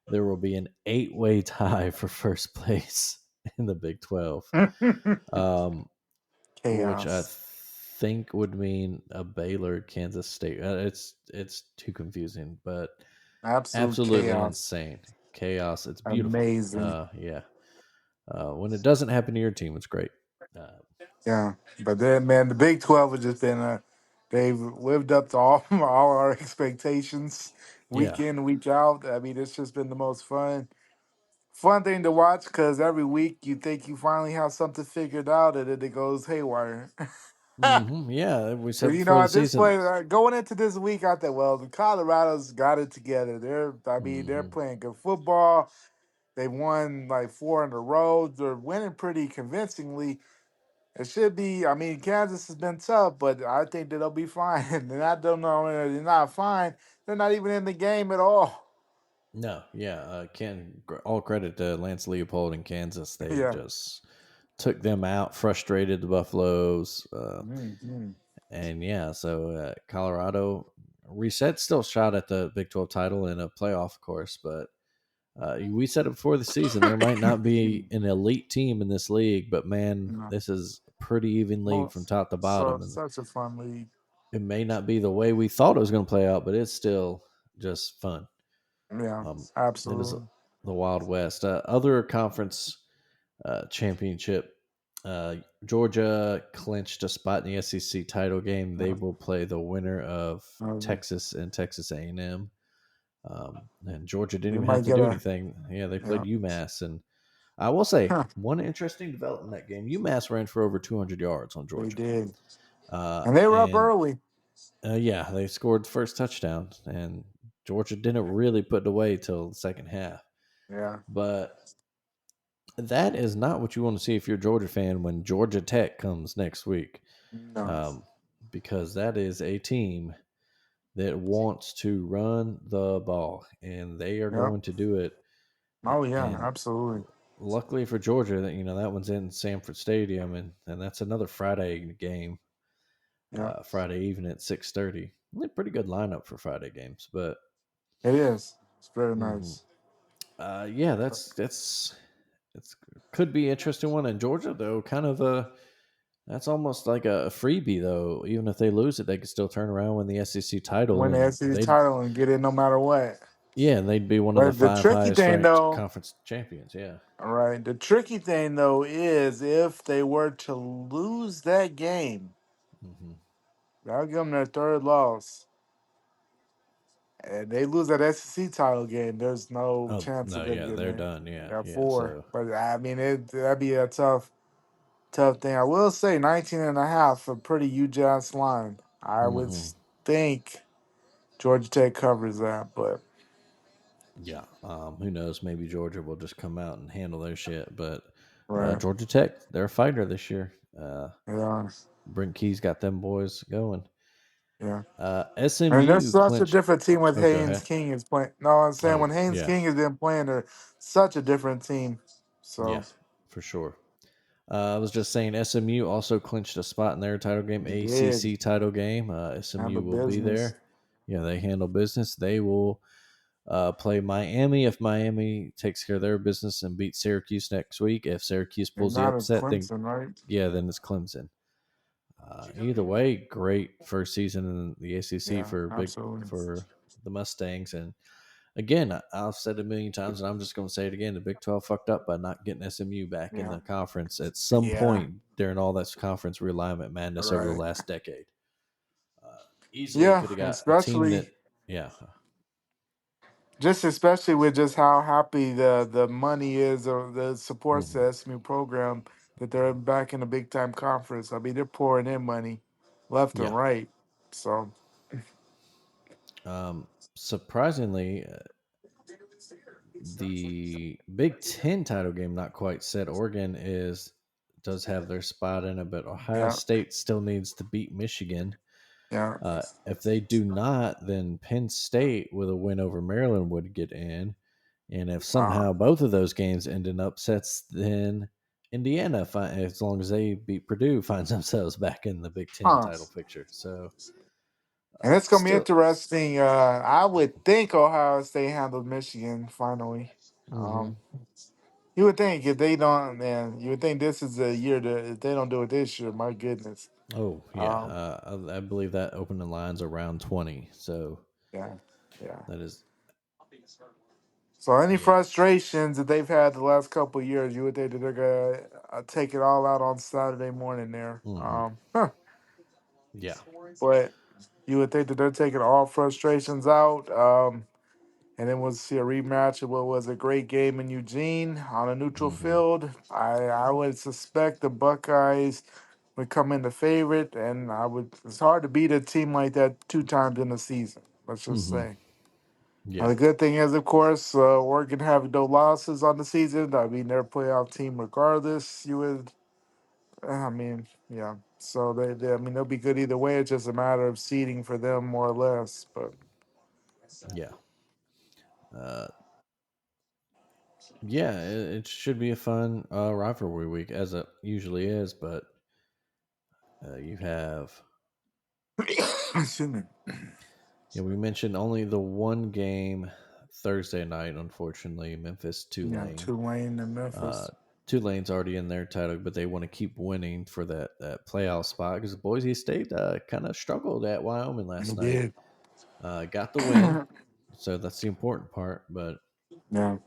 there will be an 8-way tie for first place in the Big 12, um, which I Chaos. think would mean a Baylor Kansas State. It's too confusing, but Absolute absolutely chaos. insane chaos. It's beautiful. Amazing. Yeah. When it doesn't happen to your team, it's great. Uh, Yeah. But then, man, the Big 12 has just been they've lived up to all our expectations week yeah. in, week out. I mean, it's just been the most fun thing to watch because every week you think you finally have something figured out and then it goes haywire. Yeah. We said You before know, the at this season. point, going into this week, I thought, well, the Colorado's got it together. They're hmm playing good football. They won like four in a row. They're winning pretty convincingly. It should be. I mean, Kansas has been tough, but I think that they'll be fine. And I don't know, they're not fine. They're not even in the game at all. No, yeah. All credit to Lance Leopold in Kansas. They Yeah. just took them out, frustrated the Buffaloes. Mhm. And yeah, so Colorado reset, still shot at the Big 12 title in a playoff, of course, but we said it before the season. There might not be an elite team in this league, but man, No. this is a pretty even league Well, from top to so bottom. And such a fun league. it may not be the way we thought it was going to play out, but it's still just fun. Yeah, Um, it was absolutely. the Wild West. Other conference championship. Uh, Georgia clinched a spot in the SEC title game. They Yeah. will play the winner of Um, Texas and Texas A&M. And Georgia didn't they even have might to get do a anything. Yeah, they yeah. played UMass, and I will say Huh, one interesting development in that game. UMass ran for over 200 yards on they Georgia, did, and they were up and early. yeah, they scored the first touchdown, and Georgia didn't really put it away till the second half. Yeah. But that is not what you want to see if you're a Georgia fan when Georgia Tech comes next week, No. um, because that is a team that wants to run the ball, and they are Yep. going to do it. Oh yeah, And absolutely. luckily for Georgia, that that one's in Sanford Stadium, and that's another Friday game, Yeah, Friday evening at 6:30. Pretty good lineup for Friday games, but it is. It's very mhm. nice. Yeah, that's it's could be interesting one in Georgia though. Kind of a That's almost like a freebie though. Even if they lose it, they could still turn around win the SEC title, Win the and SEC title and get in no matter what. they'd be one of the But the five tricky highest thing, ranked though, conference champions. Yeah. all right, the tricky thing though is if they were to lose that game, hmm that'll give them their third loss, and they lose that SEC title game. There's no Oh chance of no, them yeah, getting they're it done. Yeah, at yeah. four. So But I mean, that'd be a tough thing. I will say 19.5, a pretty UJass line. I would hmm think Georgia Tech covers that, but yeah, who knows? Maybe Georgia will just come out and handle their shit. But right, Georgia Tech, they're a fighter this year. yeah, Brent Key's got them boys going. yeah. And there's SMU such a clinched. different team with Oh, go Haynes ahead. King is playing. No, I'm saying when Oh, Haynes yeah, King has been playing, they're such a different team. yeah, So for sure. I was just saying SMU also clinched a spot in their title game, they did ACC title game. handle SMU will be business. there. Yeah, they handle business. They will play Miami if Miami takes care of their business and beats Syracuse next week. If Syracuse If pulls the not, it's upset, then Clemson, right? yeah, then it's Clemson. Either way, great first season in the ACC Yeah, for absolutely. the Mustangs. And again, I've said it a million times, and I'm just going to say it again: the Big 12 fucked up by not getting SMU back in Yeah, the conference at some yeah, point during all this conference realignment all madness over the right. last decade. Uh, Easily Yeah, could have got a team that, especially yeah, especially with just how happy the money is or the supports hmm the SMU program that they're back in a big time conference. I mean, they're pouring in money left and yeah. right. So Surprisingly, the Big Ten title game not quite set. Oregon is does have their spot in it, but Ohio yeah, State still needs to beat Michigan. yeah. If they do not, then Penn State with a win over Maryland would get in. And if Wow. somehow both of those games end in upsets, then Indiana, as long as they beat Purdue, finds themselves back in the Big Ten Huh. title picture. So And it's gonna be still, interesting. I would think Ohio State handled Michigan finally. hmm You would think if they don't, man, you would think this is a year that if they don't do it this year, my goodness. oh yeah, Um, I believe that opening line's around 20. So yeah, yeah. that is, So any yeah, frustrations that they've had the last couple of years, you would think that they're gonna take it all out on Saturday morning there. hmm yeah, But you would think that they're taking all frustrations out. And then we'll see a rematch of what was a great game in Eugene on a neutral hmm field. I would suspect the Buckeyes would come in the favorite, and I would. It's hard to beat a team like that two times in a season. Let's just hmm say. Now, yeah, the good thing is, of course, Oregon have no losses on the season. I mean, they're a playoff team regardless. You would, I mean, yeah. So I mean, they'll be good either way. It's just a matter of seeding for them, more or less. But yeah. Uh, yeah, it should be a fun rivalry week as it usually is, but you have, excuse me. yeah, we mentioned only the one game Thursday night, unfortunately, Memphis Yeah, Tulane. Tulane and Uh, Memphis. Tulane's already in their title, but they want to keep winning for that playoff spot because Boise State kind of struggled at Wyoming They last night. did. Got the win, so that's the important part. But Yeah.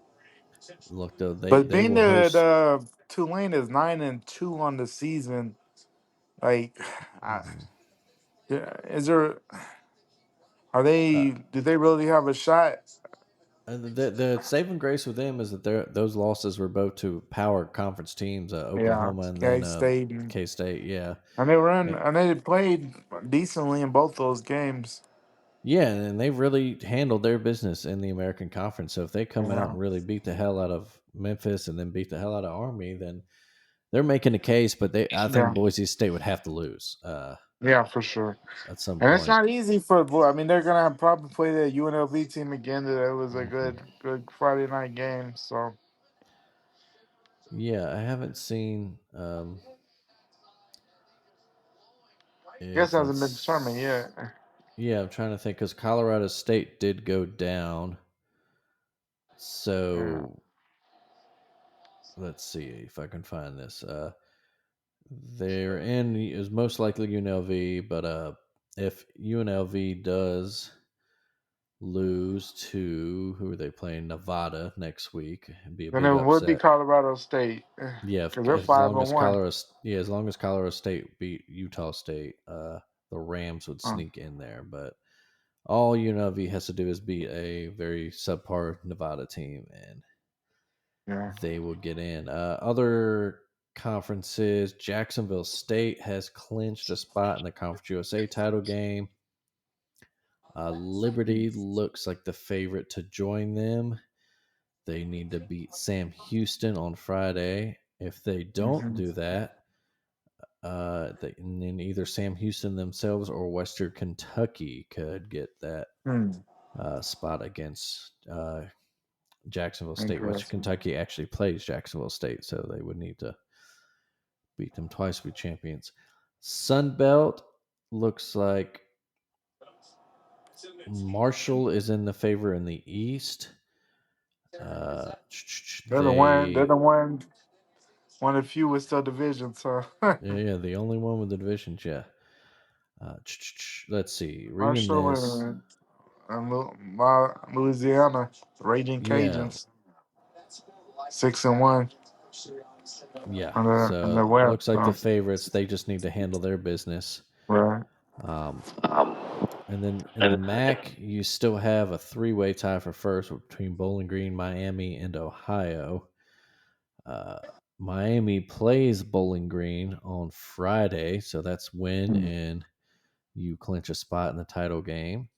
Look though, But they being will that host. Tulane is 9-2 on the season, like, I, Mhm. yeah, is there? Are Uh, they? Do they really have a shot? the saving grace with them is that those losses were both to power conference teams, Yeah, Oklahoma and K then State, K State. Yeah, and they ran, and, and they played decently in both those games. yeah, and they've really handled their business in the American Conference. So if they come out Yeah, and really beat the hell out of Memphis and then beat the hell out of Army, then they're making a case. But I think yeah, Boise State would have to lose yeah, for sure. at some And it's point. not easy for. I mean, they're gonna probably play the UNLV team again. That was a Hmm. good Friday night game. So Yeah, I haven't seen I guess if it hasn't been determined let's. yet. Yeah, I'm trying to think because Colorado State did go down. Yeah. So let's see if I can find this. They're in is most likely UNLV, but if UNLV does lose to who are they playing Nevada next week, it'd be a Then big it would be upset. Colorado State Yeah, because they're as five long and as one. As long as Colorado State beat Utah State, the Rams would Oh, sneak in there. But all UNLV has to do is beat a very subpar Nevada team, and yeah. they will get in. Other conferences, Jacksonville State has clinched a spot in the Conference USA title game. Liberty looks like the favorite to join them. They need to beat Sam Houston on Friday. If they don't Hmm. do that, and then either Sam Houston themselves or Western Kentucky could get that Hmm. spot against Jacksonville State. Western Interesting. Kentucky actually plays Jacksonville State, so they would need to beat them twice to be champions. Sun Belt looks like Marshall is in the favor in the East. Uh, They're the one. They're they the one of few with still divisions. So yeah, the only one with the divisions. Yeah. Let's see. Reading Marshall this. and Louisiana Raging Yeah, Cajuns 6-1 yeah. on the So web. looks like the So favorites. They just need to handle their business. right. Um, and then in the MAC, you still have a three-way tie for first between Bowling Green, Miami, and Ohio. Uh, Miami plays Bowling Green on Friday, so that's win, Hmm. and you clinch a spot in the title game.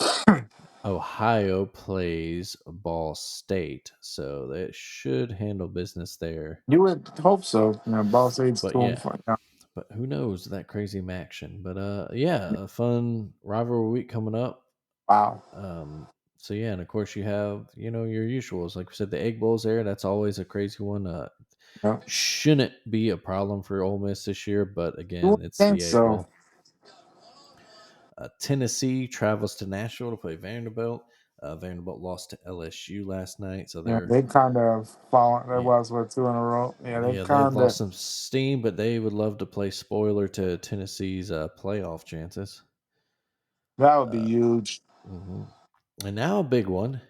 Ohio plays Ball State, so they should handle business there. You would hope so. You know, Ball State's But 2 and yeah, 4 now. but who knows that crazy action? But yeah, a fun rivalry week coming up. Wow. Um, so yeah, and of course you have your usuals. Like we said, the Egg Bowl's there. That's always a crazy one. Yeah. Shouldn't be a problem for Ole Miss this year, but You again, would it's think the Egg so. Bowl. Tennessee travels to Nashville to play Vanderbilt. Vanderbilt lost to LSU last night, so Yeah, they're they kind of fallen. That yeah, was what 2 in a row. Yeah, they yeah they've kind of. lost some steam, but they would love to play spoiler to Tennessee's playoff chances. That would be Uh, huge. mhm. And now a big one.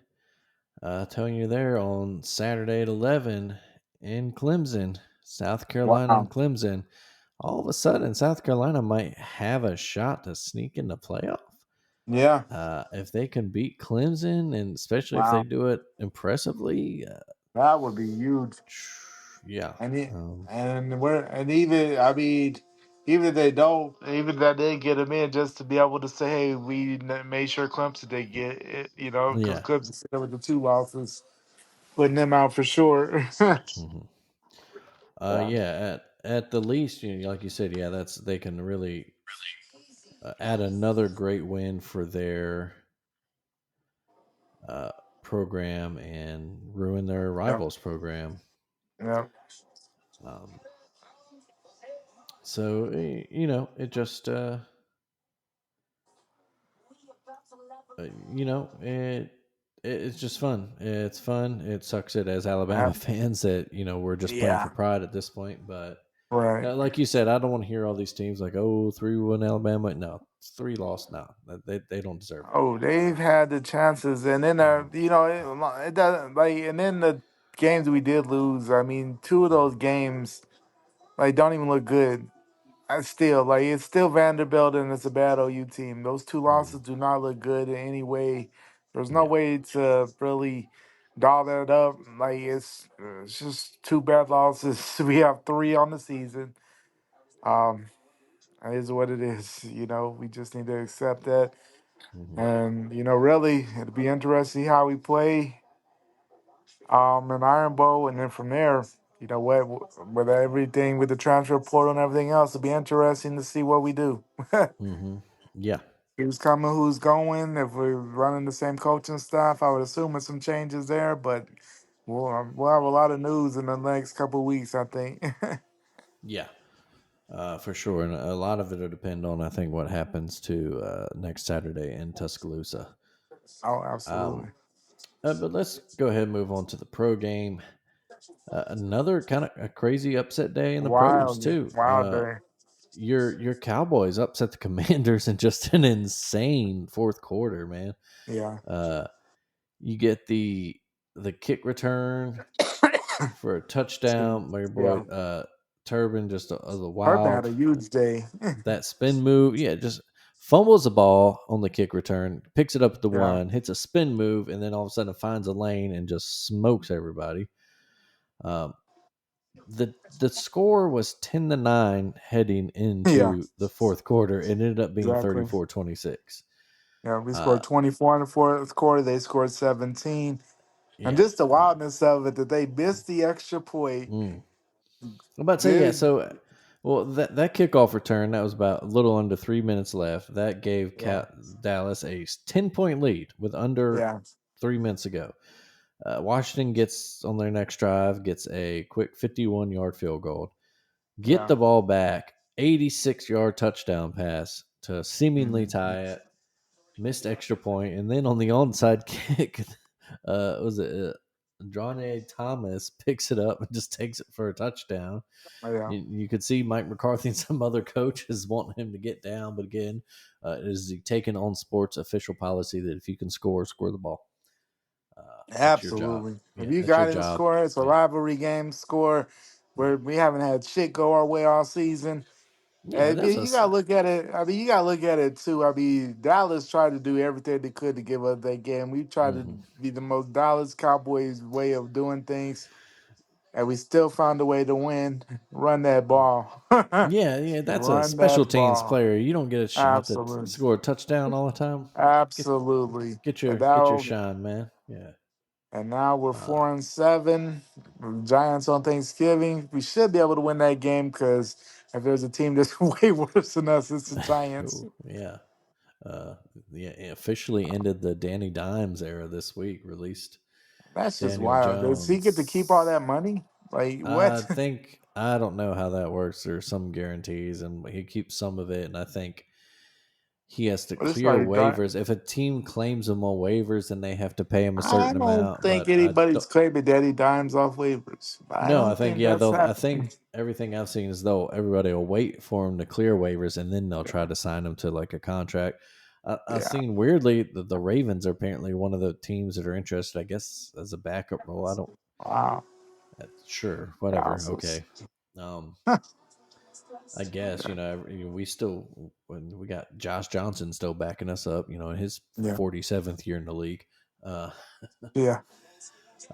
Telling you there on Saturday at 11 in Clemson, South Carolina and Wow. Clemson. All of a sudden, South Carolina might have a shot to sneak in the playoff. Yeah. If they can beat Clemson, and especially if they Wow. do it impressively, That would be huge. yeah. Um, And even I mean, even if they don't, even that they get them in, just to be able to say, hey, made sure Clemson they get it, because yeah. Clemson still with the 2 losses, putting them out for sure. Mhm. Yeah. Yeah. At the least, like you said, yeah, they can really add another great win for their uh, program and ruin their Yeah. rivals program. Yeah. Um, so it just it's just fun. It's fun. It sucks it as Alabama fans that we're just playing for Yeah. pride at this point. But Right. like you said, I don't want to hear all these teams like 3-1 Alabama. No, it's 3 loss. No, they don't deserve it. Oh, they've had the chances, and then Mhm. it doesn't like, and then games we did lose, I mean, two of those games like don't even look good. I still like it's still Vanderbilt and it's a bad OU team. Those two Mm, losses do not look good in any way. There's no yeah. way to really doll that up. Like it's just two bad losses. We have three on the season. Um, it is what it is. We just need to accept that. Hmm. And really, it'll be interesting to see how we play in Iron Bowl, and then from there, what with everything with the transfer portal and everything else, it'll be interesting to see what we do. Hmm. Yeah. Who's coming, who's going? If we're running the same coaching staff, I would assume with some changes there, but we'll have a lot of news in the next couple of weeks, I think. Yeah. For sure. And a lot of it will depend on, I think, what happens to next Saturday in Tuscaloosa. Oh, Um, absolutely. but let's go ahead and move on to the pro game. Another kind of a crazy upset day in the pros too. Wild day. Your Cowboys upset the Commanders in just an insane fourth quarter, man. Yeah. Uh, you get the kick return for a touchdown. My boy Yeah. Turbin just the Turpin had wild a huge day. that spin move. Yeah, just fumbles the ball on the kick return, picks it up at the Yeah. one, hits a spin move, and then all of a sudden finds a lane and just smokes everybody. Um, the score was 10-9 heading Yeah. into the fourth quarter. It ended up being Exactly. 34-26. Yeah, we Uh, scored 24 in the fourth quarter. They scored 17. And yeah. just the wildness of it that they missed the extra point. Mm. I'm about to say, yeah. Did So, well, that kickoff return, that was about a little under 3 minutes left. That gave Yeah. Dallas a 10-point lead with under Yeah. 3 minutes ago. Washington gets on their next drive, gets a quick 51-yard field goal, get Yeah. the ball back, 86-yard touchdown pass to seemingly Mhm. tie it, missed extra point, and then on the onside kick, was it John Thomas picks it up and just takes it for a touchdown. Yeah. You could see Mike McCarthy and some other coaches wanting him to get down, but again, is he taking on sports official policy that if you can score the ball. It's your job. Absolutely. If Yeah, you it's your got in the job. score, it's a Yeah, rivalry game score yeah, where we haven't had shit go our way all season. yeah. That's You us. gotta look at it. I mean, you gotta look at it too. I mean, Dallas tried to do everything they could to give us that game. We tried to Hmm. be the most Dallas Cowboys way of doing things, and we still found a way to win. Run that ball. Yeah, yeah. That's a Run special that teams ball. player. You don't get a shot to Absolutely. score a touchdown all the time. Get Absolutely. And get your now, shine, man. Yeah. we're Uh, 4-7. Giants on Thanksgiving. We should be able to win that game because if there's a team that's way worse than us, it's the Giants. yeah. Uh, yeah. It officially ended the Danny Dimes era this week. Released That's just Daniel wild. Does he get to keep all Jones. that money? Like I what? think I don't know how that works. There's some guarantees, and he keeps some of it. And I think he has to But it's clear like waivers. If a team claims him on waivers, then they have to pay him a I certain don't amount. think But I anybody's don't. claiming Daddy Dimes off waivers. I No, I don't think think yeah. that's They'll. I happening. think everything I've seen is though everybody will wait for him to clear waivers, and then they'll Yeah, try to sign him to like a contract. I've yeah. seen weirdly the Ravens are apparently one of the teams that are interested. I guess as a backup role. I don't. Wow. Sure, whatever. Houses. Okay. Um, I guess we still when we got Josh Johnson still backing us up. In his Yeah, 47th year in the league. Uh, yeah.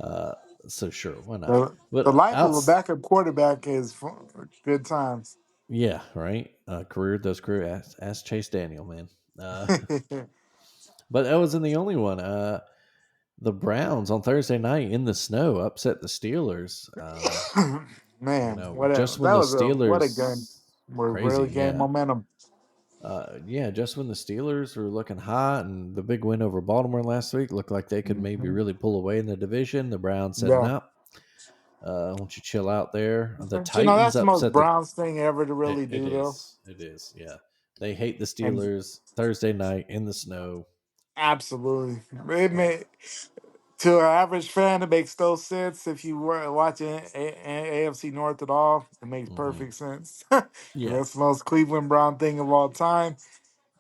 uh, so sure, why not? The But life of a outs, backup quarterback is good times. yeah, right. Career does career. Ask Chase Daniel, man. Uh, but that wasn't the only one. The Browns on Thursday night in the snow upset the Steelers. Man, Just when that the was what a game. Steelers We're crazy, really gained yeah. momentum. Yeah, just when the Steelers were looking hot and the big win over Baltimore last week looked like they could maybe Hmm. really pull away in the division, the Browns said, Yeah. "No, I want you to chill out there." The But, Titans that's the most upset the. Browns thing ever to really It do, though. is. It is. Yeah, they hate the And Steelers Thursday night in the snow. absolutely, it Yeah. may to an average fan, it makes no sense. If you were watching AFC North at all, it makes Hmm. perfect sense. Yeah. That's the most Cleveland Brown thing of all time.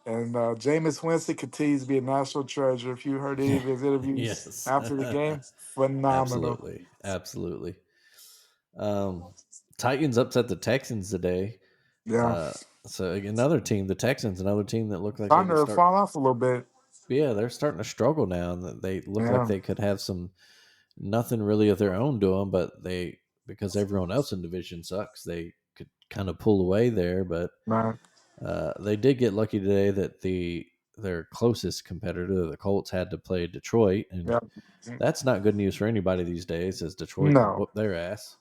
And Jameis Winston continues to be a national treasure. If you heard any of his interviews Yes. after the game, phenomenal. Absolutely. Absolutely. Um, Titans upset the Texans today. Yeah, Uh, so another team, the Texans, another team that looked like they starting could to start. fall off a little bit. Yeah, they're starting to struggle now, and they look like Yeah, they could have some nothing really of their own to them. But they, because everyone else in division sucks, they could kind of pull away there. But man. they did get lucky today that their closest competitor, the Colts, had to play Detroit, and Yeah, that's not good news for anybody these days, as Detroit can no, whoop their ass.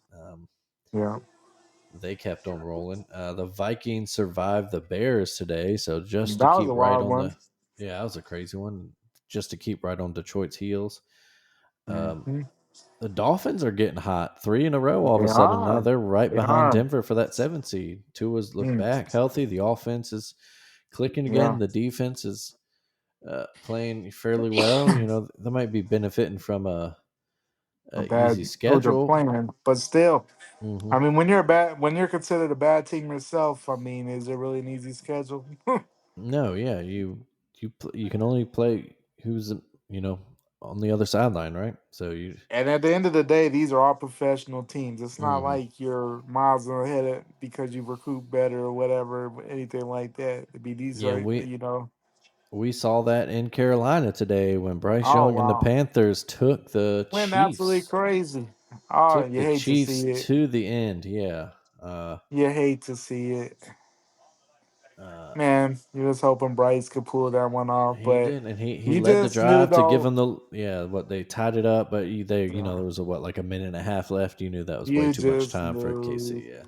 yeah, They kept on rolling. The Vikings survived the Bears today, so just to that was keep a right wild on one. the, yeah, that was a crazy one. Just to keep right on Detroit's heels. Um, Hmm. the Dolphins are getting hot, three in a row. All of They a sudden, now are, they're right they behind are. Denver for that 7 seed. Tua's look Mm, back healthy. The offense is clicking yeah, again. The defense is playing fairly well. You know, they might be benefiting from a a easy bad who they're schedule. playing, but still, Hmm. I mean, when you're a bad, when you're considered a bad team yourself, I mean, is it really an easy schedule? No, yeah, you can only play who's you know on the other sideline, right? So you. And at the end of the day, these are all professional teams. It's not Hmm. like you're miles ahead because you recruit better or whatever, anything like that. I mean, these Yeah, are, you know, we saw that in Carolina today when Bryce oh Young and the wow, Panthers took the went absolutely Chiefs. crazy. Oh, Took you the hate to Chiefs see it. to the end. Yeah. You hate to see it, Uh, man. You're just hoping Bryce could pull that one off, he but did, and he you led the just knew drive to give though. them the, yeah, what they tied it up, but Yeah, there was a what, like a minute and a half left. You knew that was way you too much just time for knew. KC. Yeah.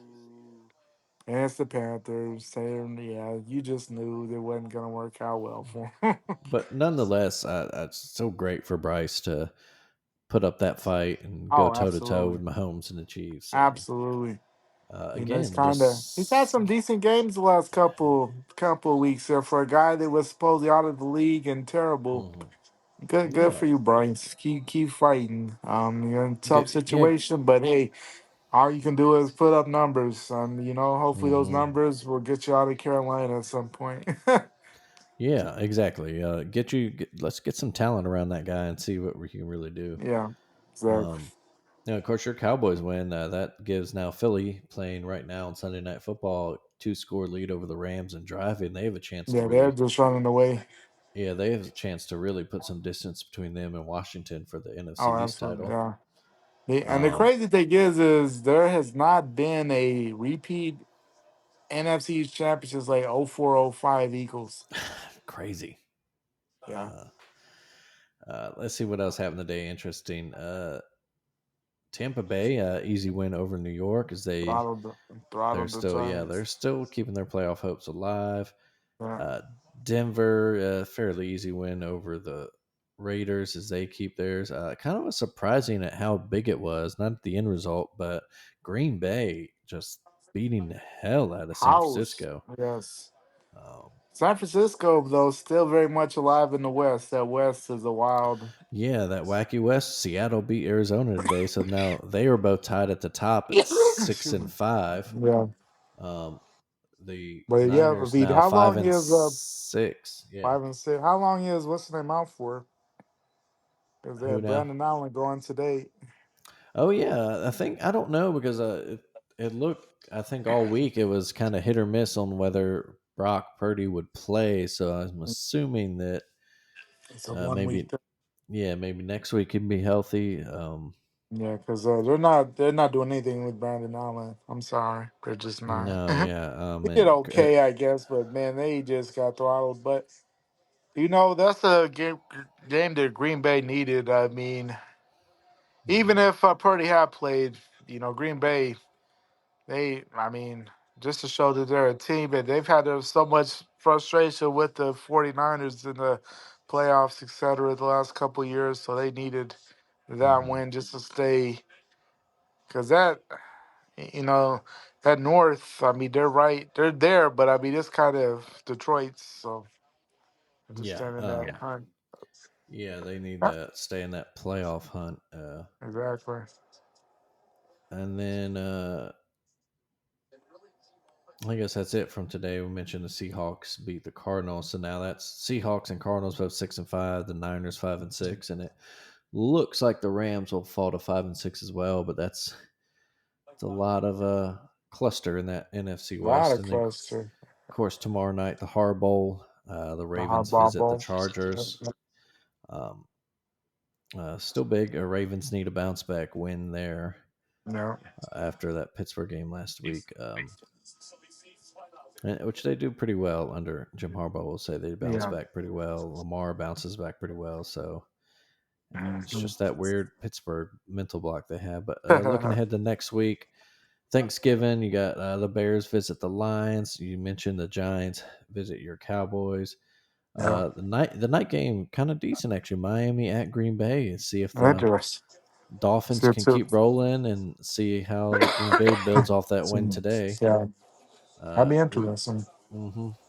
And it's the Panthers. Saying, yeah, you just knew it wasn't gonna work out well for 'em. But nonetheless, it's so great for Bryce to put up that fight and go Oh, toe to toe absolutely. with Mahomes and the Chiefs. Absolutely. You know, Again, he's had just some decent games the last couple of weeks there for a guy that was supposedly out of the league and terrible. mhm. Good Yeah, for you, Bryce. Keep fighting. You're in a tough yeah, situation, but hey, all you can do is put up numbers. You know, hopefully those hmm, numbers will get you out of Carolina at some point. yeah, exactly. Let's get some talent around that guy and see what we can really do. Yeah, exactly. Um, of course, your Cowboys win. That gives now Philly playing right now on Sunday Night Football, 2-score lead over the Rams and driving. They have a chance to Yeah, they're really, just running away. yeah, they have a chance to really put some distance between them and Washington for the NFC Oh, East absolutely. title. Yeah. And the Um, crazy thing is there has not been a repeat NFC championships like 0405 Eagles. Crazy. Yeah. Uh, let's see what else happened today. Interesting. Tampa Bay, easy win over New York as Throttled the, they're throttled the still, yeah, they're Giants. still keeping their playoff hopes alive. Yeah. Denver, fairly easy win over the Raiders as they keep theirs. Kind of a surprising at how big it was, not the end result, but Green Bay just beating the hell out of San House. Francisco. Yes. Um, San Francisco, though, still very much alive in the West. That West is a wild. yeah, that wacky West. Seattle beat Arizona today, so now they are both tied at the top at six Excuse me. and five. Yeah. Um, the But yeah, Niners Reed, now how five long and is six. Yeah, 5 and 6? How long is what's the name out for? Because they who had now? Brandon Allen going today. Oh yeah, I don't know because it looked, I think all week it was kind of hit or miss on whether Brock Purdy would play. So I'm assuming that It's a 1 week. maybe, yeah, maybe next week he'd be healthy. Yeah, because they're not doing anything with Brandon Allen. I'm sorry, they're just not. No, yeah, He did and okay, I guess, but man, they just got throttled. But that's a game that Green Bay needed. I mean, even mhm, if Purdy had played, Green Bay, I mean, just to show that they're a team, and they've had so much frustration with the 49ers in the playoffs, et cetera, the last couple of years. So they needed that mhm. win just to stay, because you know, that North, I mean, they're right, they're there, but I mean, it's kind of Detroit's, so just Yeah, standing that hunt. yeah, they need Yeah, to stay in that playoff hunt. exactly. And then I guess that's it from today. We mentioned the Seahawks beat the Cardinals, so now that's Seahawks and Cardinals both 6-5, the Niners 5-6, and it looks like the Rams will fall to 5-6 as well. But it's a lot of cluster in that NFC A lot West, of and then cluster. of course tomorrow night the Har Bowl, the The Ravens hardball visit the bowl. Chargers. Um, Still big. Ravens need a bounce back win there Yeah. after that Pittsburgh game last week. Which they do pretty well under Jim Harbaugh. Will say they bounce Yeah. back pretty well. Lamar bounces back pretty well. So it's Mhm. just that weird Pittsburgh mental block they have. But looking ahead to next week, Thanksgiving, you got the Bears visit the Lions. You mentioned the Giants visit your Cowboys. Yeah. The night game kind of decent actually. Miami at Green Bay. See if the Interesting. Dolphins See it can too. keep rolling and see how the Green Bay builds off that win today. Yeah. That'd be We interesting.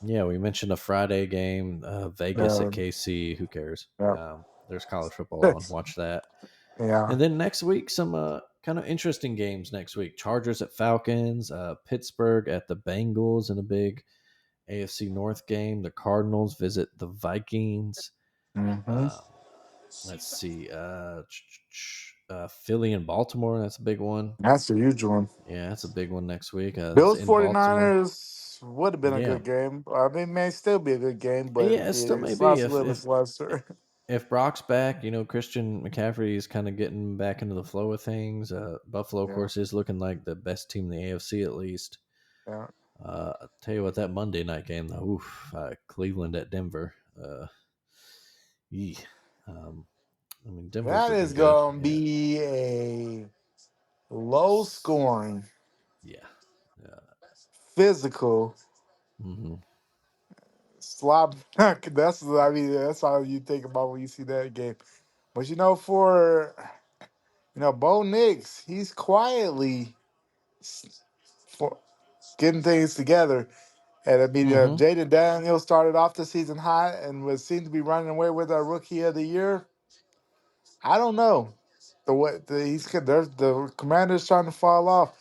Yeah, we mentioned a Friday game, Vegas Yeah. at KC. Who cares? Yeah. There's college football on. Watch that. Yeah. And then next week, some kind of interesting games next week. Chargers at Falcons, Pittsburgh at the Bengals in a big AFC North game. The Cardinals visit the Vikings. Mm-hmm. Um, let's see, Philly and Baltimore. That's a big one. That's a huge one. Yeah, that's a big one next week. That's Bills in Baltimore. 49ers would have been a Yeah, good game. I mean, may still be a good game, but yeah, it still may it's be lost a if little if cluster. if Brock's back. Christian McCaffrey is kind of getting back into the flow of things. Buffalo, of Yeah. course, is looking like the best team in the AFC at least. Yeah. I'll tell you what, that Monday night game, though, Cleveland at Denver. Yee. Um, I mean, Denver's That looking is good. going to Yeah, be a low scoring, yeah, yeah. physical Hmm. slop. That's how you think about when you see that game. But Bo Nix, he's quietly s- for getting things together. And I mean, Hmm. Jaden Daniels started off the season hot and was seemed to be running away with our Rookie of the Year. I don't know. The Commanders trying to fall off.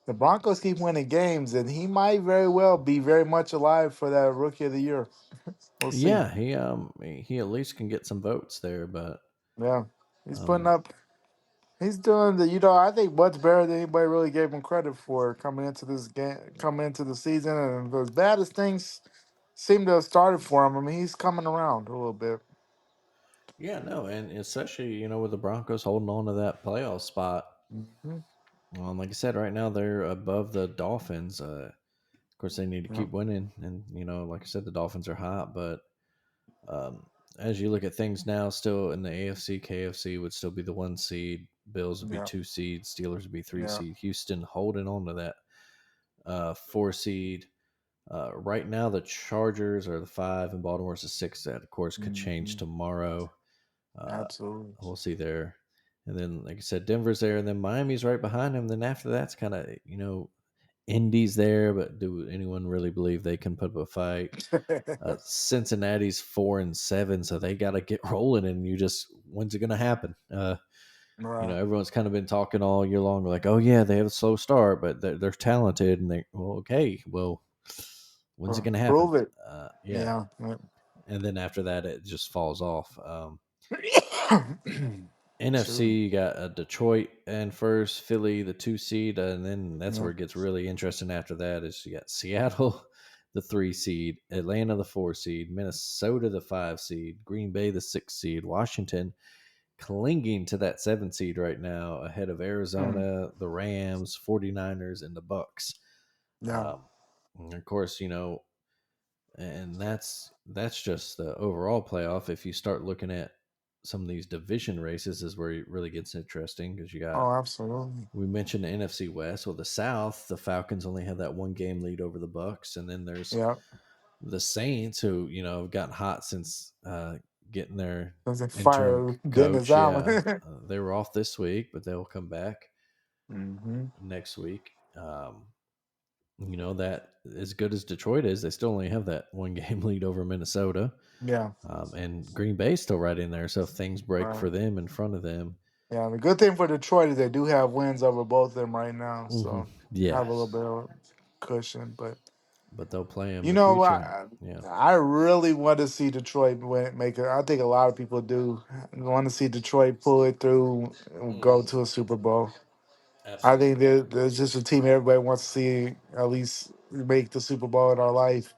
The Broncos keep winning games, and he might very well be very much alive for that Rookie of the Year. We'll see. Yeah, he at least can get some votes there, but Yeah, he's putting um, up. He's doing the. I think much better than anybody really gave him credit for coming into this game, coming into the season, and as bad as things seem to have started for him, I mean, he's coming around a little bit. yeah, no, and especially with the Broncos holding on to that playoff spot. Hmm. Like I said, right now they're above the Dolphins. Of course, they need to Yeah, keep winning, and like I said, the Dolphins are hot. But um, as you look at things now, still in the AFC, KFC would still be the 1 seed. Bills would be yeah, 2 seeds. Steelers would be three yeah. seed. Houston holding on to that 4 seed. Right now, the Chargers are the 5, and Baltimore's the 6. That, of course, could change Hmm. tomorrow. Uh, Absolutely. we'll see there. And then, like I said, Denver's there, and then Miami's right behind him. Then after that's kind of, Indy's there, but do anyone really believe they can put up a fight? Cincinnati's 4-7, so they got to get rolling. And when's it going to happen? Right. Everyone's kind of been talking all year long, like, oh yeah, they have a slow start, but they're talented, and okay, well, when's it going to happen? Prove it. Yeah, Yeah. and then after that, it just falls off. True. NFC, you got Detroit and first, Philly, the 2 seed, and then that's Yeah. where it gets really interesting after that. Is you got Seattle, the 3 seed, Atlanta, the 4 seed, Minnesota, the 5 seed, Green Bay, the 6 seed, Washington clinging to that 7 seed right now, ahead of Hmm. Arizona, the Rams, 49ers, and the Bucks. Yeah. Um, and of course, and that's just the overall playoff. If you start looking at some of these division races, is where it really gets interesting because you got Oh, absolutely. we mentioned the NFC West. Well, the South, the Falcons only have that 1 game lead over the Bucks, and then there's Yeah. the Saints who have gotten hot since getting their Does it interim fire Dennis coach. Allen? Yeah, they were off this week, but they'll come back Hmm. next week. That as good as Detroit is, they still only have that 1 game lead over Minnesota. Yeah. And Green Bay's still right in there. So if things break Right. for them in front of them, Yeah. The good thing for Detroit is they do have wins over both of them right now, hmm so yeah, have a little bit of cushion. But but they'll play him You in the know, future. And yeah. I really want to see Detroit make it. I think a lot of people do want to see Detroit pull it through, and go Hmm. to a Super Bowl. I think Absolutely. there's just a team everybody wants to see at least make the Super Bowl in our life.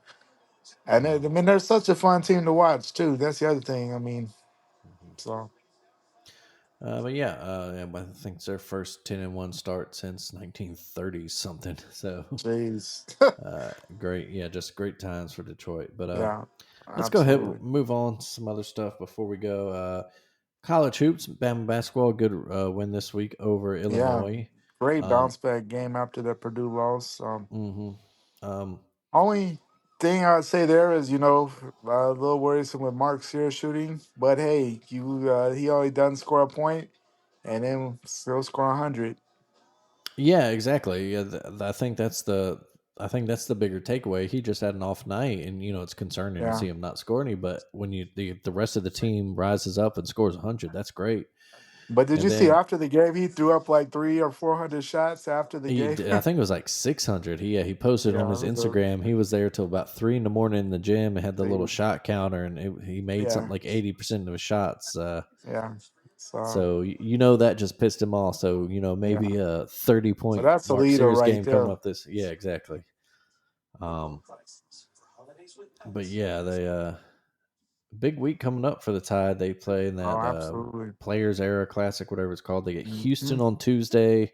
And I Um, mean, they're such a fun team to watch too. That's the other thing. I mean, mhm. so But yeah, yeah, I think it's their first 10-1 start since 1930 something. So jeez, great, yeah, just great times for Detroit. But yeah, let's go ahead absolutely, and move on to some other stuff before we go. College hoops, Bama basketball, good win this week over yeah. Illinois. Great Um, bounce back game after the Purdue loss. hmm um, Only thing I'd say there is, a little worrisome with Mark Sears shooting, but hey, he only done score a point and then still score 100. yeah, exactly. Yeah, I think that's the bigger takeaway. He just had an off night, and it's concerning to Yeah, see him not score any. But when the rest of the team rises up and scores 100, that's great. but did And you see then after the game he threw up like 300 or 400 shots after the he game? did, I think it was like 600. He posted on Yeah, his Instagram. He was there till about 3 in the morning in the gym and had the little see, shot counter, and he made something yeah, like 80% of his shots. yeah. So So that just pissed him off. So yeah, maybe a 30 point that's a Mark leader Series right game coming there. up this. Yeah, exactly. Um, but yeah, they big week coming up for the Tide. They play in Oh, that absolutely. Players Era Classic, whatever it's called. They get Hmm. Houston on Tuesday,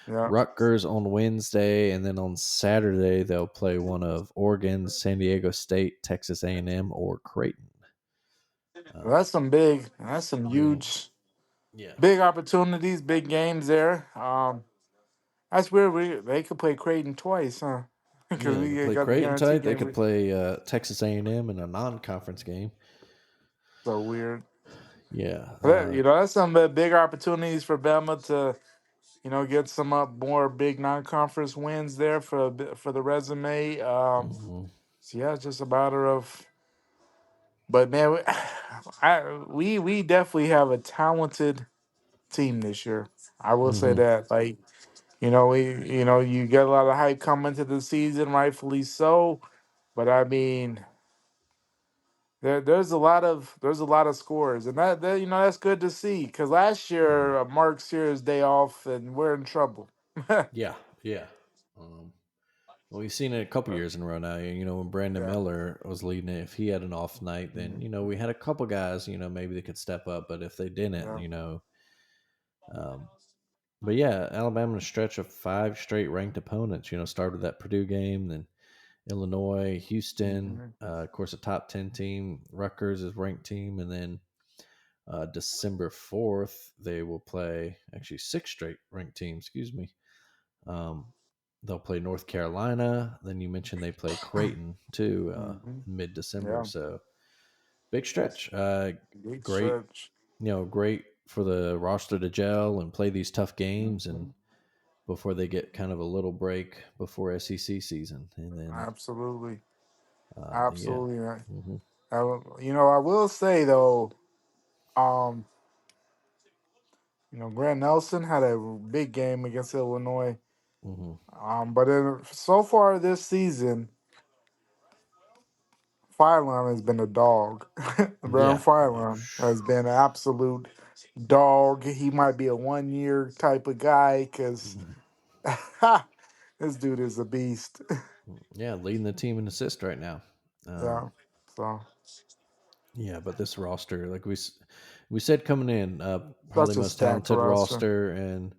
Yeah, Rutgers on Wednesday, and then on Saturday they'll play one of Oregon, San Diego State, Texas A&M, or Creighton. that's some big. That's some Mhm. huge, Yeah, big opportunities, big games there. That's weird. They could play Creighton twice, huh? Because yeah. They could we play got the Creighton guarantee tonight. They game. could play Texas A&M in a non-conference game. So weird. Yeah, But, that's some big opportunities for Bama to, get some more big non-conference wins there for the resume. mhm. So yeah, it's just a matter of. But man, we definitely have a talented team this year. I will say Mhm. that. Like, you get a lot of hype coming into the season, rightfully so. But I mean, there's a lot of scores, and that that's good to see. Because last Mhm. year, Mark Sears day off, and we're in trouble. Yeah, yeah. Um, well, we've seen it a couple years in a row now. When Brandon Yeah, Miller was leading it, if he had an off night, then mhm, we had a couple guys. Maybe they could step up, but if they didn't, yeah, um, but yeah, Alabama in a stretch of five straight ranked opponents. Started that Purdue game, then Illinois, Houston, mhm, of course, a top 10 team. Rutgers is ranked team, and then December 4th they will play actually six straight ranked teams. Excuse me. Um, they'll play North Carolina. Then you mentioned they play Creighton too, mhm, mid December. yeah. So big stretch. Big Great, stretch. great for the roster to gel and play these tough games, and Mhm, before they get kind of a little break before SEC season, and then absolutely, yeah, absolutely. hmm I will say though, um, Grant Nelson had a big game against Illinois. hmm But so far this season, Phylon has been a dog. Brown yeah, yeah, Phylon has been an absolute dog. He might be a 1 year type of guy because Mhm. this dude is a beast. Yeah, leading the team in assist right now. Yeah. So Yeah, but this roster, like we said coming in, probably such a most stacked talented roster. roster, and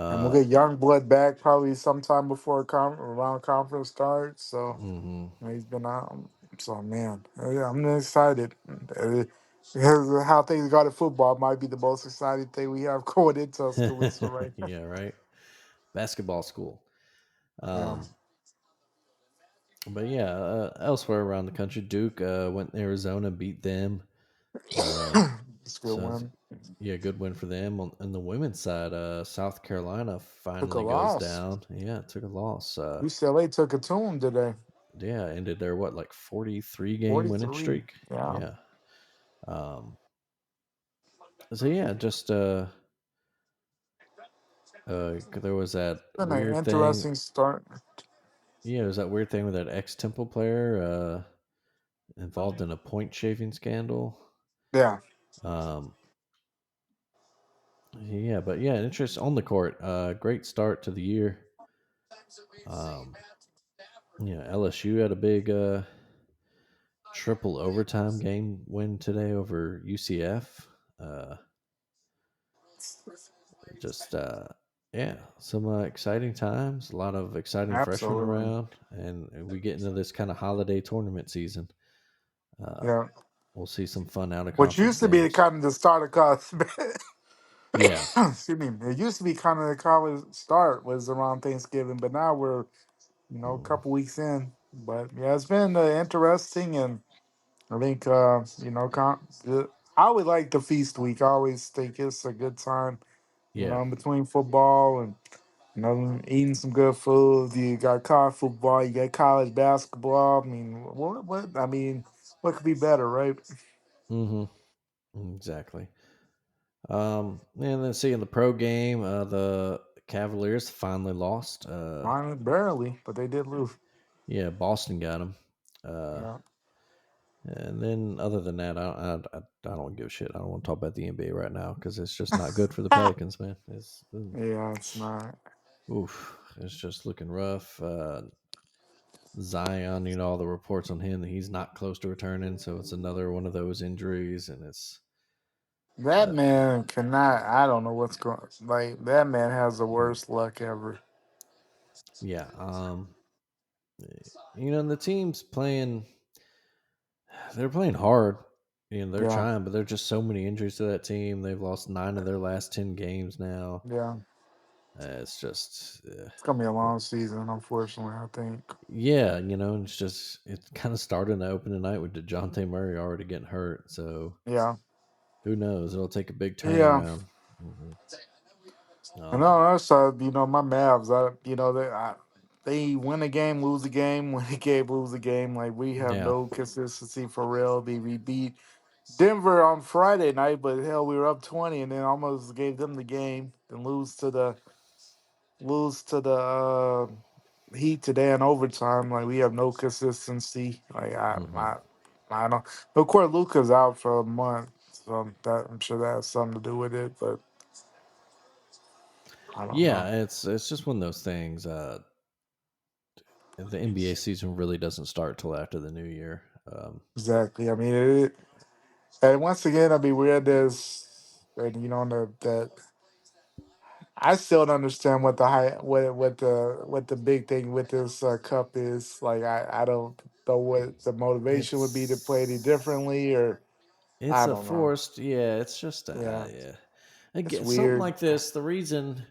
And we'll uh, get young blood back probably sometime before around conference starts. So hmm he's been out. So man, yeah, I'm excited. Because of how things got in football might be the most exciting thing we have going in Tuscaloosa right now. yeah, right. Basketball school. Yeah, Um, but yeah, elsewhere around the country, Duke went to Arizona, beat them. Uh, it's a good so one. yeah, good win for them. On the women's side, South Carolina Took a finally goes loss. down. Yeah, took a loss. UCLA took it to him today. Yeah, ended their what, like 43 game winning 43. streak. Yeah, Yeah. Um, so yeah, just there was that been an weird thing. interesting start. Yeah, there's that weird thing with that ex Temple player involved in a point shaving scandal. Yeah, Um, yeah, but yeah, interest on the court. Great start to the year. Um, yeah, LSU had a big triple overtime game win today over UCF. Uh, just yeah, some exciting times. A lot of exciting freshmen absolutely. around, and we get into this kind of holiday tournament season. Uh, Yeah, we'll see some fun out of which conference used to be the games. kind of the start of college. Yeah. Excuse me. It used to be kind of the college start was around Thanksgiving, but now we're a Mm, couple weeks in. But yeah, it's been interesting, and I think I always like the feast week. I always think it's a good time. yeah. In between football and eating some good food. You got college football, you got college basketball. I mean, what? I mean, what could be better, right? Hmm. Exactly. And then seeing the pro game, the Cavaliers finally lost. Mine barely, but they did lose. Yeah, Boston got them. Uh, Yeah, and then other than that, I don't give a shit. I don't want to talk about the NBA right now because it's just not good for the Pelicans, man. It's yeah, it's not. oof, it's just looking rough. Zion, all the reports on him that he's not close to returning, so it's another one of those injuries, and it's That uh, man cannot. I don't know what's going. Like that man has the mm, worst luck ever. yeah. And the team's playing. They're playing hard. They're Yeah, trying, but there's just so many injuries to that team. They've lost 9 of their last 10 games now. yeah. It's just, It's gonna be a yeah, long season, unfortunately. I think. yeah. It's just it kind of started in the opening night with Dejounte Murray already getting hurt. So Yeah, who knows? It'll take a big yeah. turnaround. Hmm. And on Um, the other side, my Mavs, they win a game, lose a game, win a game, lose a game. Like we have yeah. no consistency for real. We beat Denver on Friday night, but hell, we were up 20 and then almost gave them the game. Then lose to the Heat today in overtime. Like we have no consistency. Like Hmm. I don't. Of course, Luca's out for a month, so that I'm sure that has something to do with it. But I don't know. Yeah, it's just one of those things. The NBA season really doesn't start till after the new year. Exactly. I mean, and once again, I mean, we're at this, and that I still don't understand what the high, what the big thing with this cup is. Like, I don't know what the motivation would be to play any It's differently, or It's I a don't know. forced, yeah. It's just, Yeah, yeah. it's Again, something weird. like this. The reason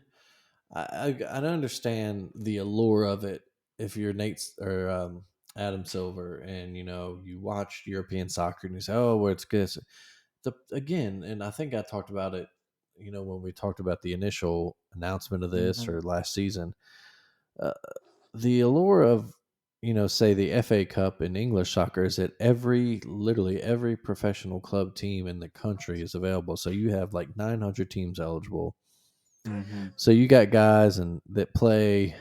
I don't understand the allure of it. If you're or Adam Silver, and you watch European soccer, and you say, "Oh, well, it's good." Again, and I think I talked about it. When we talked about the initial announcement of this Hmm. or last season, uh, the allure of say the FA Cup in English soccer is that literally every professional club team in the country is available. So you have like 900 teams eligible. Hmm. So you got guys and that play,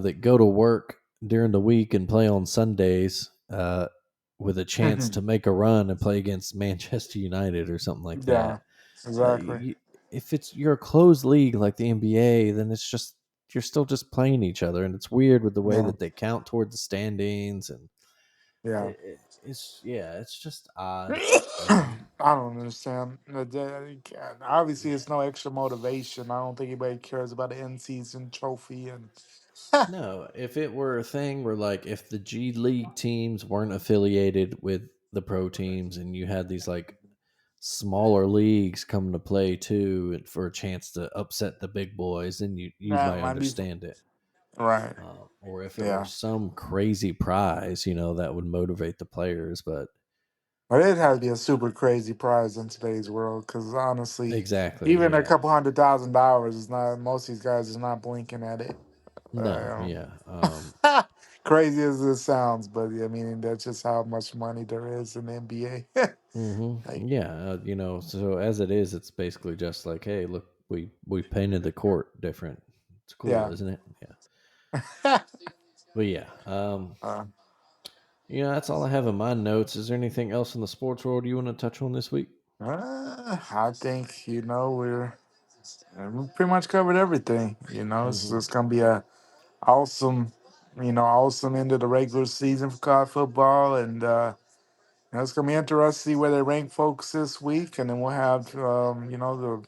that go to work during the week and play on Sundays, with a chance to make a run and play against Manchester United or something like that. Yeah, Uh, exactly. you, if you're a closed league like the NBA, then it's just you're still just playing each other, and it's weird with the way Yeah, that they count toward the standings, and yeah. it's just odd. I don't understand. Obviously, it's no extra motivation. I don't think anybody cares about the end season trophy and. No, if it were a thing where like if the G League teams weren't affiliated with the pro teams, and you had these like smaller leagues coming to play too, and for a chance to upset the big boys, then you That might might be understand it. right. Or if it were Yeah. some crazy prize, that would motivate the players. But But it has to be a super crazy prize in today's world because honestly, exactly, even a yeah, couple $100,000 is not, most of these guys is not blinking at it. no, yeah, Crazy as it sounds, but I mean, that's just how much money there is in the NBA. Like, yeah, So as it is, it's basically just like, hey, look, we painted the court different. It's cool, yeah. isn't it? Yeah. But yeah, Uh, that's all I have in my notes. Is there anything else in the sports world you want to touch on this week? I think we pretty much covered everything. Hmm. It's gonna be a awesome, awesome end of the regular season for college football, and it's gonna be interesting to see where they rank folks this week, and then we'll have the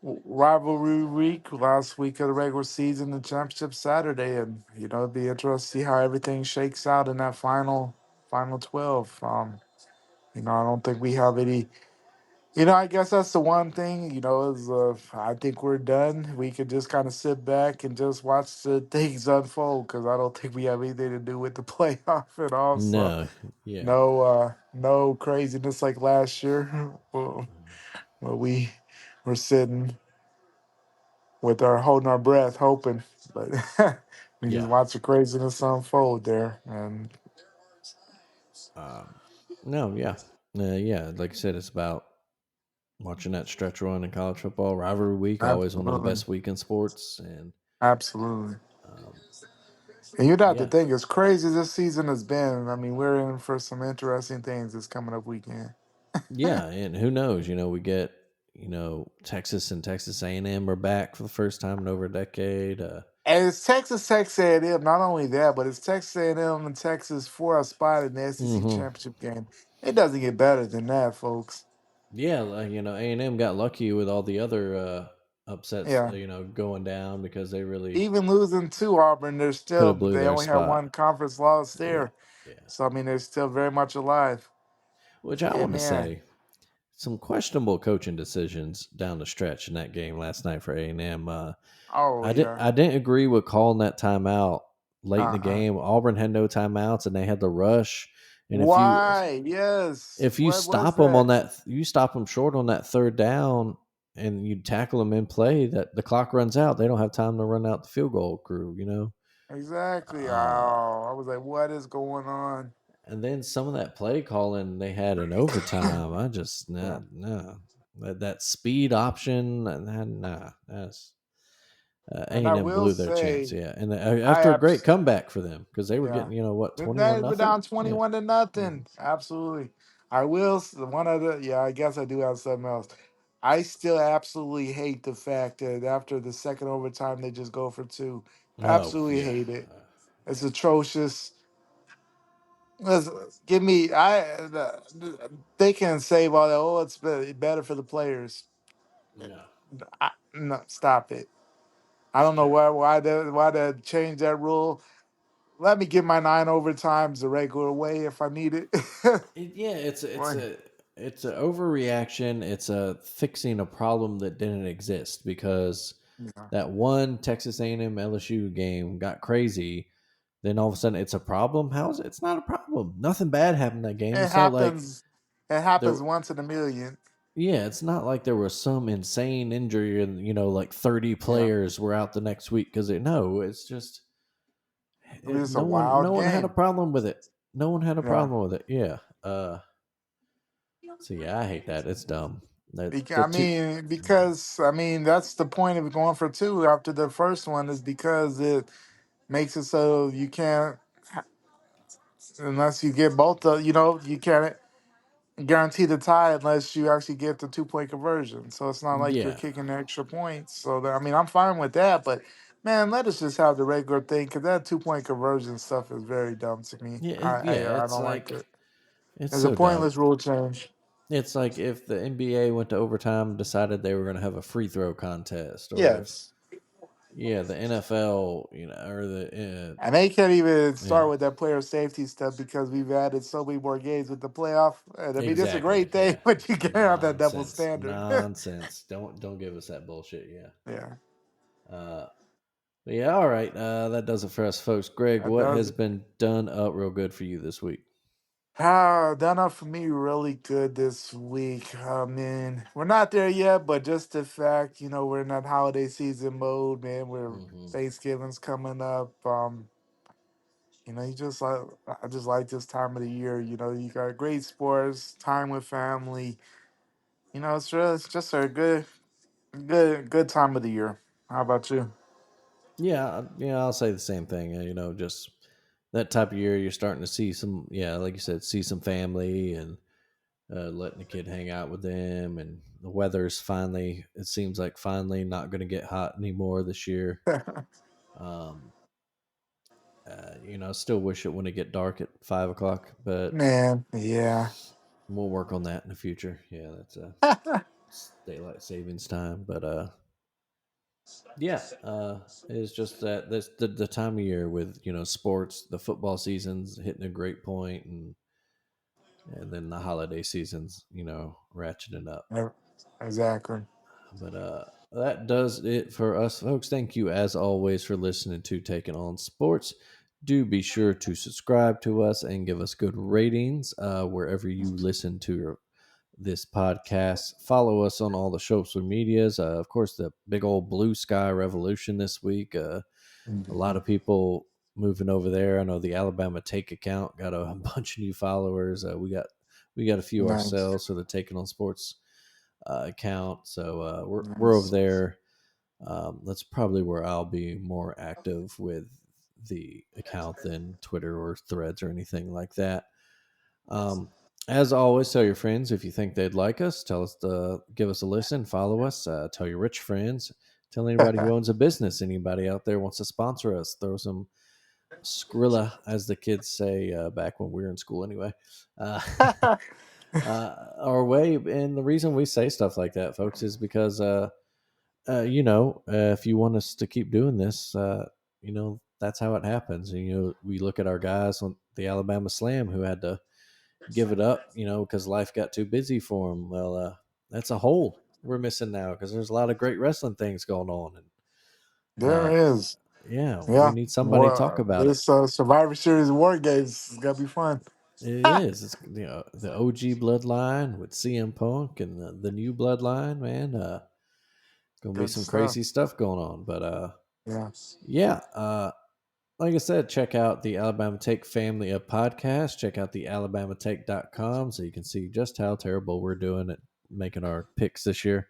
rivalry week, last week of the regular season, the championship Saturday, and it'll be interesting to see how everything shakes out in that final 12. I don't think we have any. I guess that's the one thing, is I think we're done. We could just kind of sit back and just watch the things unfold because I don't think we have anything to do with the playoff at all. So No, yeah, no craziness like last year. Well, we were sitting with our holding our breath, hoping, but we just yeah. watch the craziness unfold there. And Um, no, yeah, yeah. Like I said, it's about watching that stretch run in college football. Rivalry week, always one of the absolutely, best week in sports, and absolutely. um, And you'd have to yeah, think, as crazy as this season has been, I mean, we're in for some interesting things this coming up weekend. yeah. And who knows? We get Texas and Texas A&M are back for the first time in over a decade. And it's Texas A&M. Not only that, but it's Texas A&M and Texas for a spot in the SEC Hmm. championship game. It doesn't get better than that, folks. Yeah, like, A&M got lucky with all the other upsets, Yeah, going down because they really even losing to Auburn, could have blew they their only have spot. one conference loss Yeah, there. yeah. So I mean, they're still very much alive. Which I Yeah, want to man. say, some questionable coaching decisions down the stretch in that game last night for A&M. Oh yeah. I didn't agree with calling that timeout late in the Uh-uh. game. Auburn had no timeouts and they had the rush. And Why? Yes. if you What was stop them that? on that, you stop them short on that third down, and you tackle them in play, that the clock runs out. They don't have time to run out the field goal crew. Exactly. Uh, Oh, I was like, what is going on? and then some of that play calling they had in overtime. I just Yeah. nah. That speed option, nah. That's And I A&M will blew their chance. say, Yeah, and I after a great abs comeback for them because they were yeah. getting what But 21 that we're nothing. down Yeah. 21 to Mhm. nothing. Absolutely. I will one other yeah, I guess I do have something else. I still absolutely hate the fact that after the second overtime they just go for two. Oh Absolutely yeah. hate it. It's atrocious. Listen, give me they can save all that. Oh, it's better for the players. No. No, stop it. I don't know Terrible. why they changed that rule. Let me get my 9 overtimes the regular way if I need it. Yeah, Right. it's a overreaction. It's a fixing a problem that didn't exist because Yeah. that one Texas A&M LSU game got crazy. Then all of a sudden it's a problem. How is it? It's not a problem. Nothing bad happened that game. It It's not like happens. It there. happens once in a million. Yeah, it's not like there was some insane injury and like 30 Yeah. players were out the next week because no, it's just It was just a no wild one had a game. problem with it. No one had a Yeah. problem with it. Yeah. So yeah, I hate that. It's dumb. The two. Because I mean that's the point of going for two after the first one is because it makes it so you can't unless you get both of you can't guarantee the tie unless you actually get the 2 point conversion. So it's not like you're Yeah, kicking extra points. So I mean, I'm fine with that, but man, let us just have the regular thing because that 2 point conversion stuff is very dumb to me. yeah, I It's don't like like it. it's It's a so dumb. pointless rule change. It's like if the NBA went to overtime, and decided they were going to have a free throw contest, or if Yes, the NFL, or and they can't even start yeah, with that player safety stuff because we've added so many more games with the playoff. And I mean, it's a exactly, great thing, yeah, but you can't have that double nonsense, standard. nonsense. Don't give us that bullshit. Yeah. Yeah, Uh, but yeah, all right. That does it for us, folks. Greg, that what does has it. been done up real good for you this week? Done up for me really good this week. I mean, we're not there yet, but just the fact, we're in that holiday season mode, man. We're Hmm. Thanksgiving's coming up. I just like this time of the year. You got great sports, time with family. It's just a good time of the year. How about you? Yeah, I'll say the same thing. Just that type of year, you're starting to see some, like you said, see some family and letting the kid hang out with them, and the weather's finally. It seems like finally not going to get hot anymore this year. Um, still wish it wouldn't get dark at 5 o'clock, but Man, yeah. we'll work on that in the future. Yeah, that's daylight savings time, but yeah, it's just that this the time of year with sports, the football season's hitting a great point, and then the holiday seasons, ratcheting up. Exactly. But that does it for us, folks. Thank you, as always, for listening to Taking On Sports. Do be sure to subscribe to us and give us good ratings wherever you listen to this podcast. Follow us on all the social medias. Of course, the big old Blue Sky revolution this week. A lot of people moving over there. I know the Alabama Take account got a bunch of new followers. We got a few Nice. ourselves for the Taking On Sports account. So we're over Nice. there. That's probably where I'll be more active with the account than Twitter or Threads or anything like that. Um, as always, tell your friends if you think they'd like us. Tell us to give us a listen, follow us, tell your rich friends, tell anybody who owns a business, anybody out there wants to sponsor us, throw some Skrilla, as the kids say back when we were in school anyway, uh, our way. And the reason we say stuff like that, folks, is because, if you want us to keep doing this, that's how it happens. And, we look at our guys on the Alabama Slam who had to give it up, because life got too busy for them. Well, that's a hole we're missing now because there's a lot of great wrestling things going on. And There is. yeah, we Yeah. need somebody to talk Well, about it. this Survivor Series War Games is gonna be fun. It is. It's the OG bloodline with CM Punk and the new bloodline, man. Gonna be Good some stuff. crazy stuff going on. But Yeah. yeah, like I said, check out the Alabama Take family of podcasts. Check out the alabamatake.com so you can see just how terrible we're doing at making our picks this year.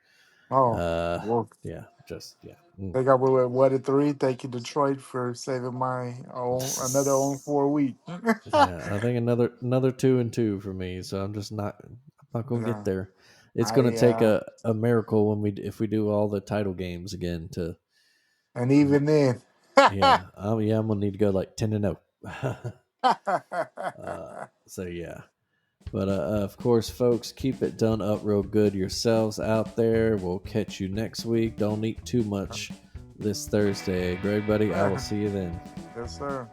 Oh, Uh well, yeah, just yeah. Mm. think I will at 1-3. Thank you, Detroit, for saving my own another own 4 week. Yeah, I think another 2-2 for me. So I'm not gonna get Yeah. there. It's gonna I take a miracle when if we do all the title games again to and even then. yeah. I'm gonna need to go like 10-0. So yeah. But of course, folks, keep it done up real good yourselves out there. We'll catch you next week. Don't eat too much this Thursday. Great buddy, I will see you then. Yes, sir.